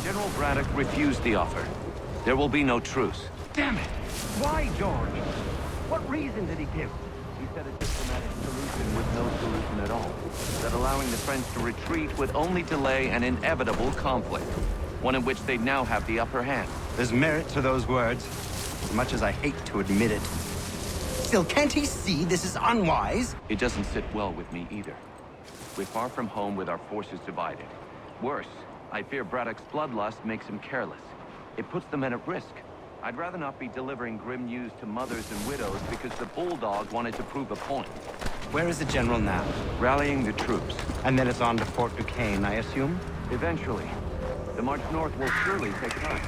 General Braddock refused the offer. There will be no truce. Damn it! Why, George? What reason did he give? He said a diplomatic solution with no solution at all. That allowing the French to retreat would only delay an inevitable conflict. One in which they'd now have the upper hand. There's merit to those words, as much as I hate to admit it. Still, can't he see this is unwise? It doesn't sit well with me either. We're far from home with our forces divided. Worse, I fear Braddock's bloodlust makes him careless. It puts the men at risk. I'd rather not be delivering grim news to mothers and widows because the bulldog wanted to prove a point. Where is the general now? Rallying the troops. And then it's on to Fort Duquesne, I assume? Eventually. The march north will surely take time.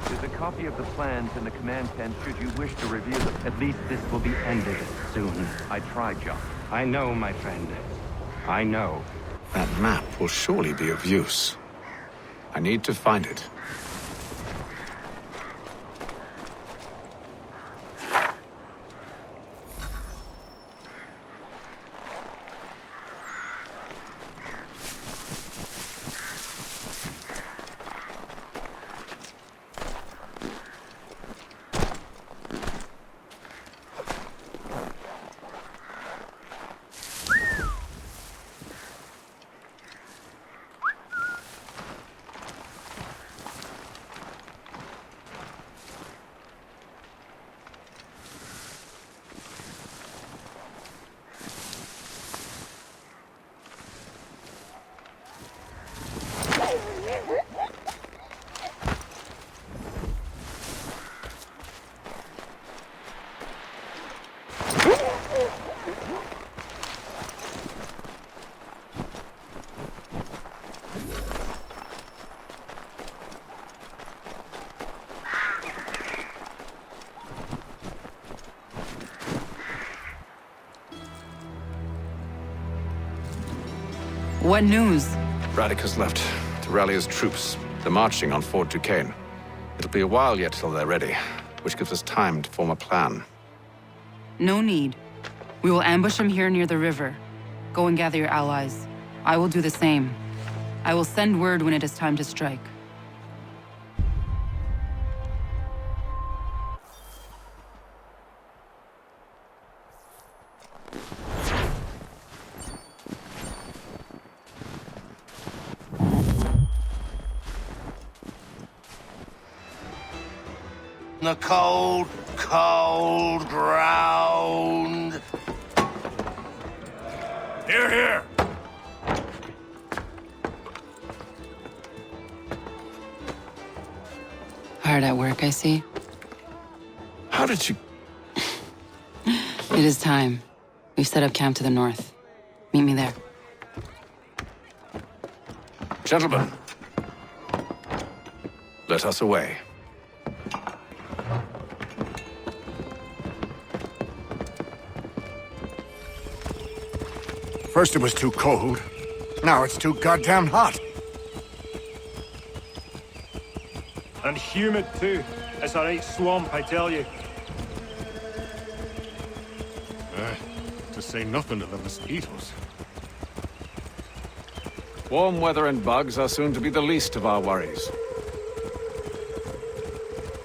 There's a copy of the plans in the command tent should you wish to review them. At least this will be ended soon. I tried, John. I know, my friend. I know. That map will surely be of use. I need to find it. What news? Braddock has left to rally his troops. They're marching on Fort Duquesne. It'll be a while yet till they're ready, which gives us time to form a plan. No need. We will ambush him here near the river. Go and gather your allies. I will do the same. I will send word when it is time to strike. The cold, cold ground. Here, here. Hard at work, I see. How did you... It is time. We've set up camp to the north. Meet me there. Gentlemen, let us away. First it was too cold. Now it's too goddamn hot. And humid too. It's a right swamp, I tell you. To say nothing of the mosquitoes. Warm weather and bugs are soon to be the least of our worries.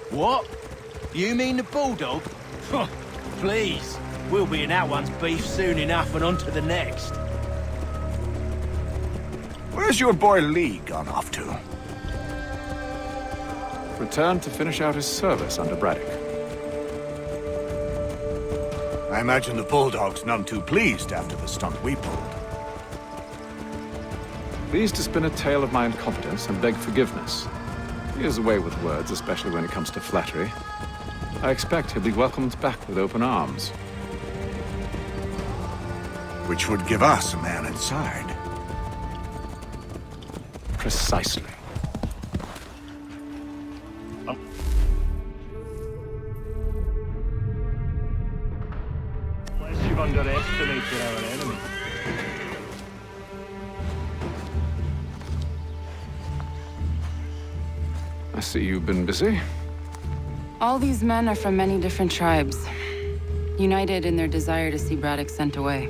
What? You mean the bulldog? Please. We'll be in that one's beef soon enough and on to the next. Where's your boy Lee gone off to? Returned to finish out his service under Braddock. I imagine the Bulldog's none too pleased after the stunt we pulled. Pleased to spin a tale of my incompetence and beg forgiveness. He is away with words, especially when it comes to flattery. I expect he'll be welcomed back with open arms. Which would give us a man inside. Precisely. Unless you've underestimated our enemy. I see you've been busy. All these men are from many different tribes, united in their desire to see Braddock sent away.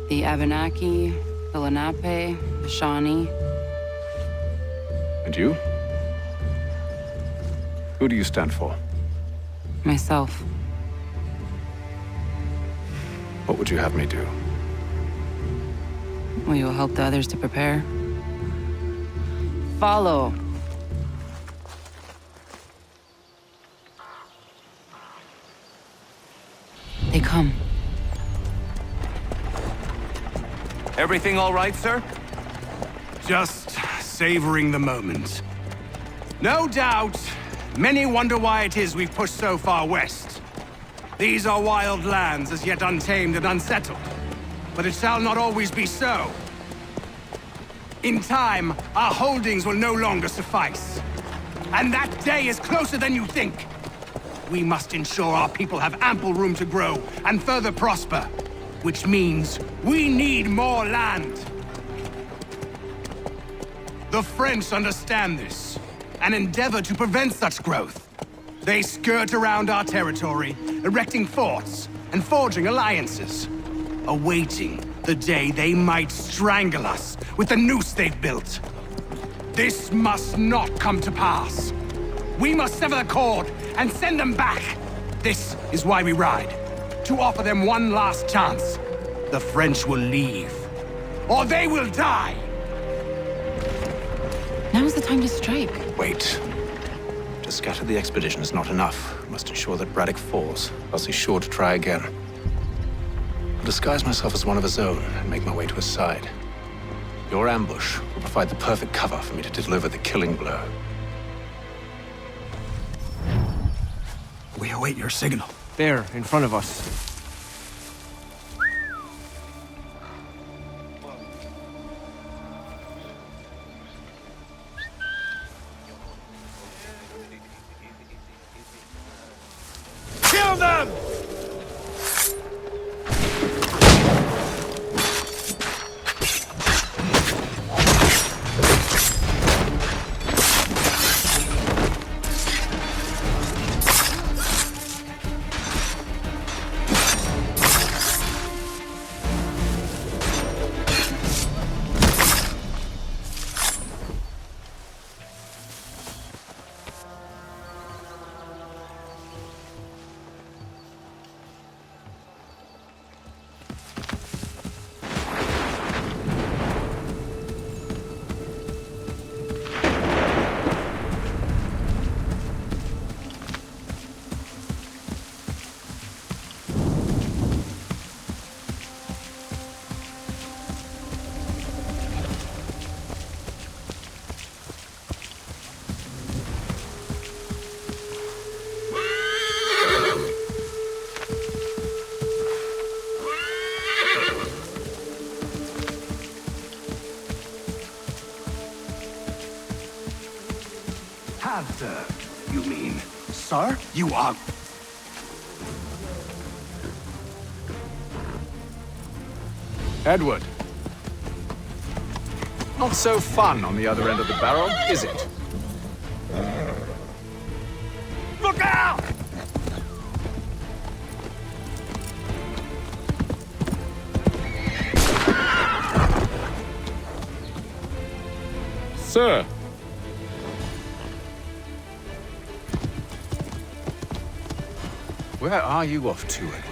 The Abenaki, the Lenape, the Shawnee. And you? Who do you stand for? Myself. What would you have me do? Will you help the others to prepare? Follow. They come. Everything all right, sir? Just savoring the moment. No doubt, many wonder why it is we've pushed so far west. These are wild lands as yet untamed and unsettled. But it shall not always be so. In time, our holdings will no longer suffice. And that day is closer than you think. We must ensure our people have ample room to grow and further prosper. Which means we need more land. The French understand this and endeavor to prevent such growth. They skirt around our territory, erecting forts and forging alliances, awaiting the day they might strangle us with the noose they've built. This must not come to pass. We must sever the cord and send them back. This is why we ride. To offer them one last chance. The French will leave, or they will die! Now is the time to strike. Wait. To scatter the expedition is not enough. We must ensure that Braddock falls, else he's sure to try again. I'll disguise myself as one of his own and make my way to his side. Your ambush will provide the perfect cover for me to deliver the killing blow. We await your signal. There, in front of us. Kill them! have served, you mean? Sir, you are... Edward. Not so fun on the other end of the barrel, is it? Look out! Sir! Where are you off to, Edward?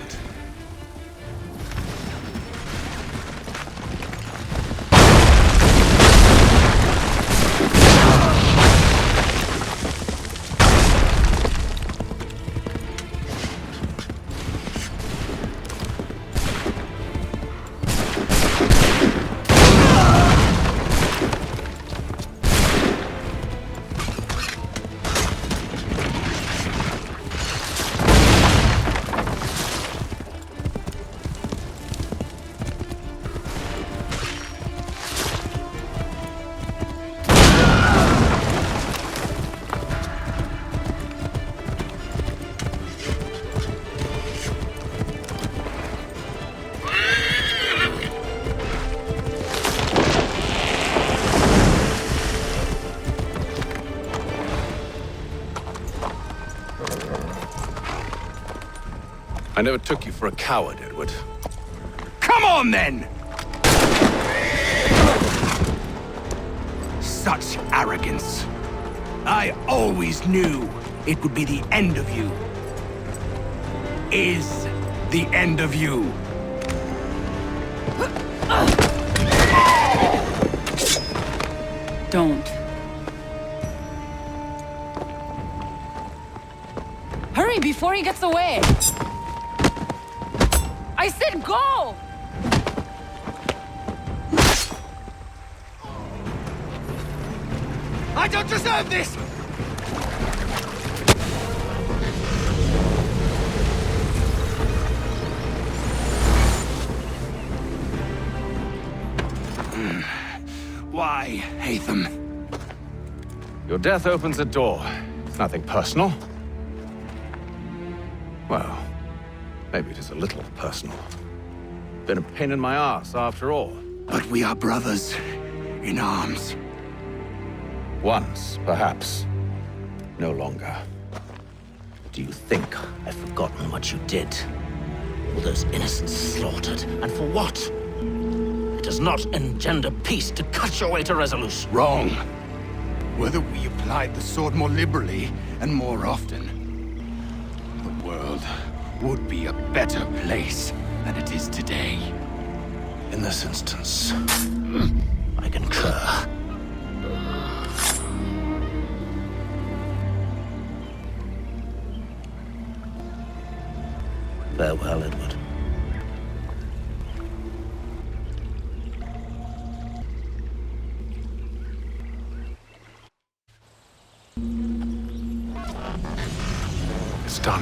I never took you for a coward, Edward. Come on, then! Such arrogance. I always knew it would be the end of you. Is the end of you. Don't. Hurry before he gets away! I said go! I don't deserve this! Why, Haytham? Your death opens a door. It's nothing personal. Well, maybe it is a little personal. Been a pain in my ass, after all. But we are brothers in arms. Once, perhaps. No longer. Do you think I've forgotten what you did? All those innocents slaughtered, and for what? It does not engender peace to cut your way to resolution. Wrong. Whether we applied the sword more liberally and more often, the world would be a better place than it is today. In this instance, I concur. Farewell, Edward. It's done.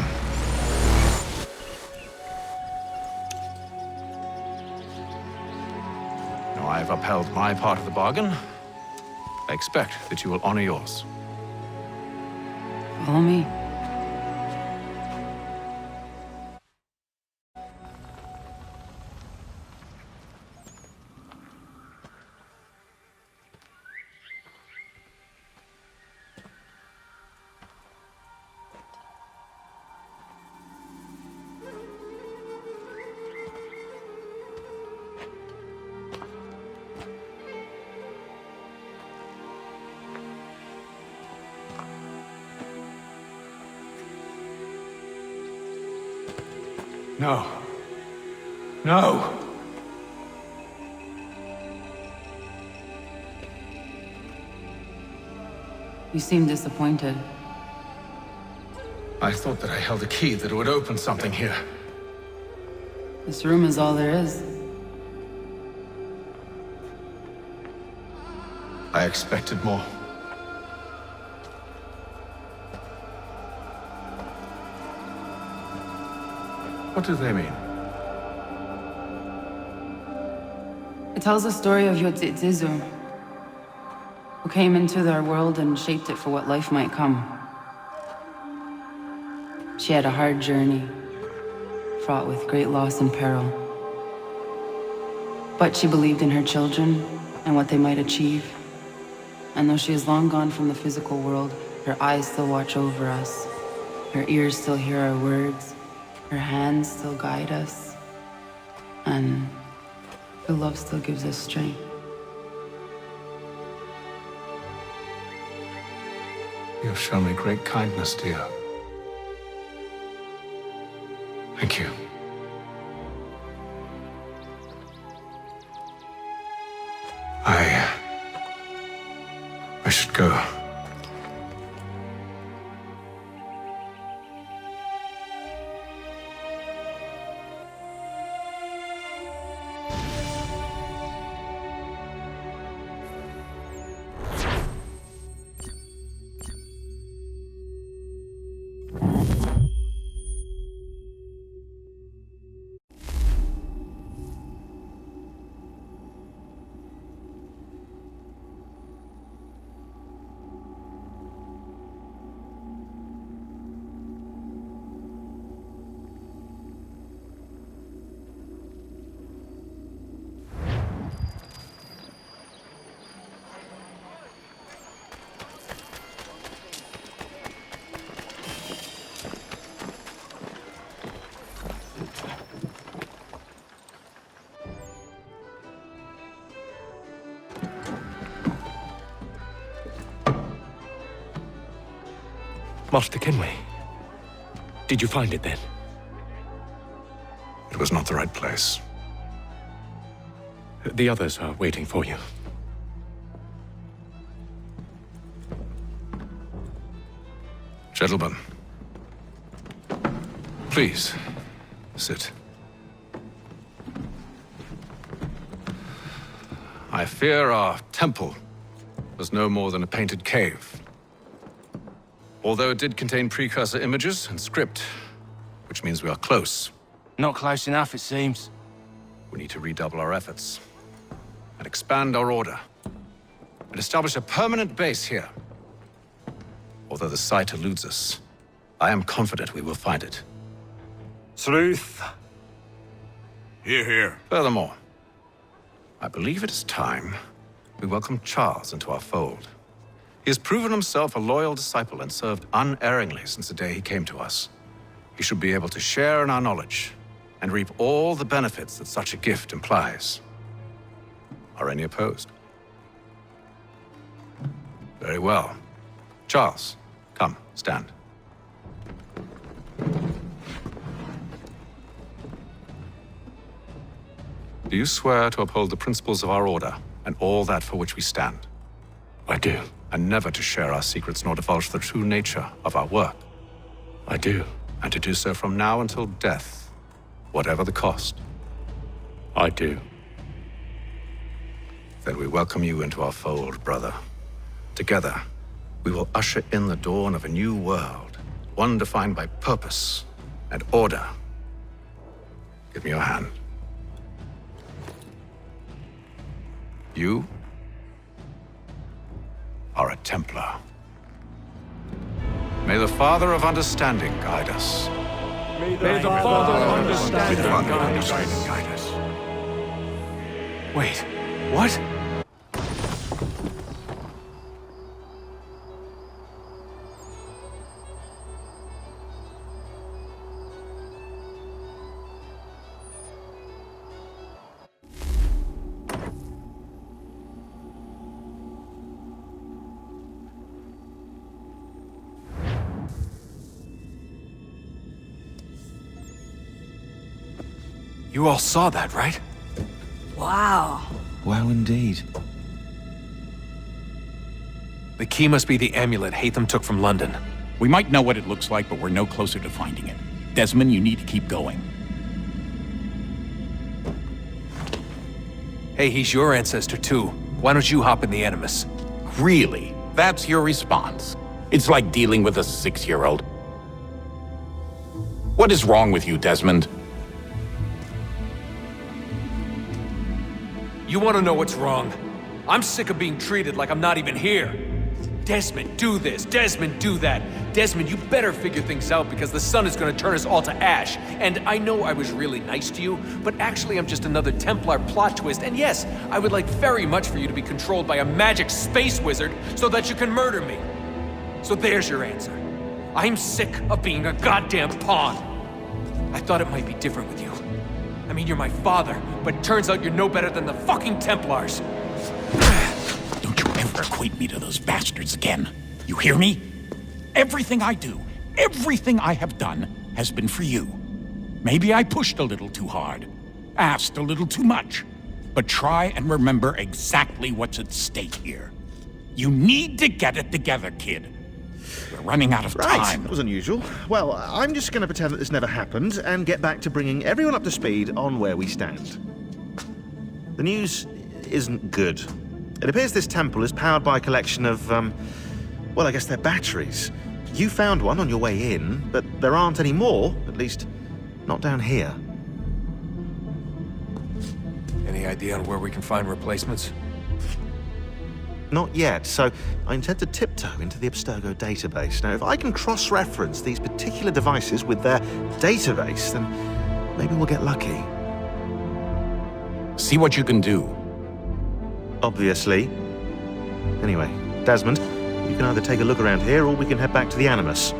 Now I've upheld my part of the bargain. I expect that you will honor yours. Follow me. No. No! You seem disappointed. I thought that I held a key that would open something here. This room is all there is. I expected more. What do they mean? It tells the story of your Zizu, who came into our world and shaped it for what life might come. She had a hard journey, fraught with great loss and peril. But she believed in her children and what they might achieve. And though she is long gone from the physical world, her eyes still watch over us. Her ears still hear our words. Her hands still guide us. And her love still gives us strength. You have shown me great kindness, dear. Thank you. I should go. Master Kenway, did you find it then? It was not the right place. The others are waiting for you. Gentlemen, please, sit. I fear our temple was no more than a painted cave. Although it did contain precursor images and script, which means we are close. Not close enough, it seems. We need to redouble our efforts and expand our order and establish a permanent base here. Although the site eludes us, I am confident we will find it. Truth. Hear, hear. Furthermore, I believe it is time we welcome Charles into our fold. He has proven himself a loyal disciple and served unerringly since the day he came to us. He should be able to share in our knowledge and reap all the benefits that such a gift implies. Are any opposed? Very well. Charles, come, stand. Do you swear to uphold the principles of our order and all that for which we stand? I do. And never to share our secrets nor divulge the true nature of our work? I do. And to do so from now until death, whatever the cost? I do. Then we welcome you into our fold, brother. Together, we will usher in the dawn of a new world, one defined by purpose and order. Give me your hand. You are a Templar. May the Father of Understanding guide us. May the Father of Understanding guide us. Wait, what? You all saw that, right? Wow. Wow, indeed. The key must be the amulet Haytham took from London. We might know what it looks like, but we're no closer to finding it. Desmond, you need to keep going. Hey, he's your ancestor too. Why don't you hop in the Animus? Really? That's your response? It's like dealing with a 6-year-old. What is wrong with you, Desmond? You want to know what's wrong? I'm sick of being treated like I'm not even here. Desmond, do this. Desmond, do that. Desmond, you better figure things out because the sun is gonna turn us all to ash. And I know I was really nice to you, but actually I'm just another Templar plot twist. And yes, I would like very much for you to be controlled by a magic space wizard so that you can murder me. So there's your answer. I'm sick of being a goddamn pawn. I thought it might be different with you. I mean, you're my father, but turns out you're no better than the fucking Templars. Don't you ever equate me to those bastards again. You hear me? Everything I do, everything I have done, has been for you. Maybe I pushed a little too hard, asked a little too much, but try and remember exactly what's at stake here. You need to get it together, kid. We're running out of time. That was unusual. Well, I'm just going to pretend that this never happened and get back to bringing everyone up to speed on where we stand. The news isn't good. It appears this temple is powered by a collection of, well, I guess they're batteries. You found one on your way in, but there aren't any more, at least not down here. Any idea on where we can find replacements? Not yet, so I intend to tiptoe into the Abstergo database. Now, if I can cross-reference these particular devices with their database, then maybe we'll get lucky. See what you can do. Obviously. Anyway, Desmond, you can either take a look around here or we can head back to the Animus.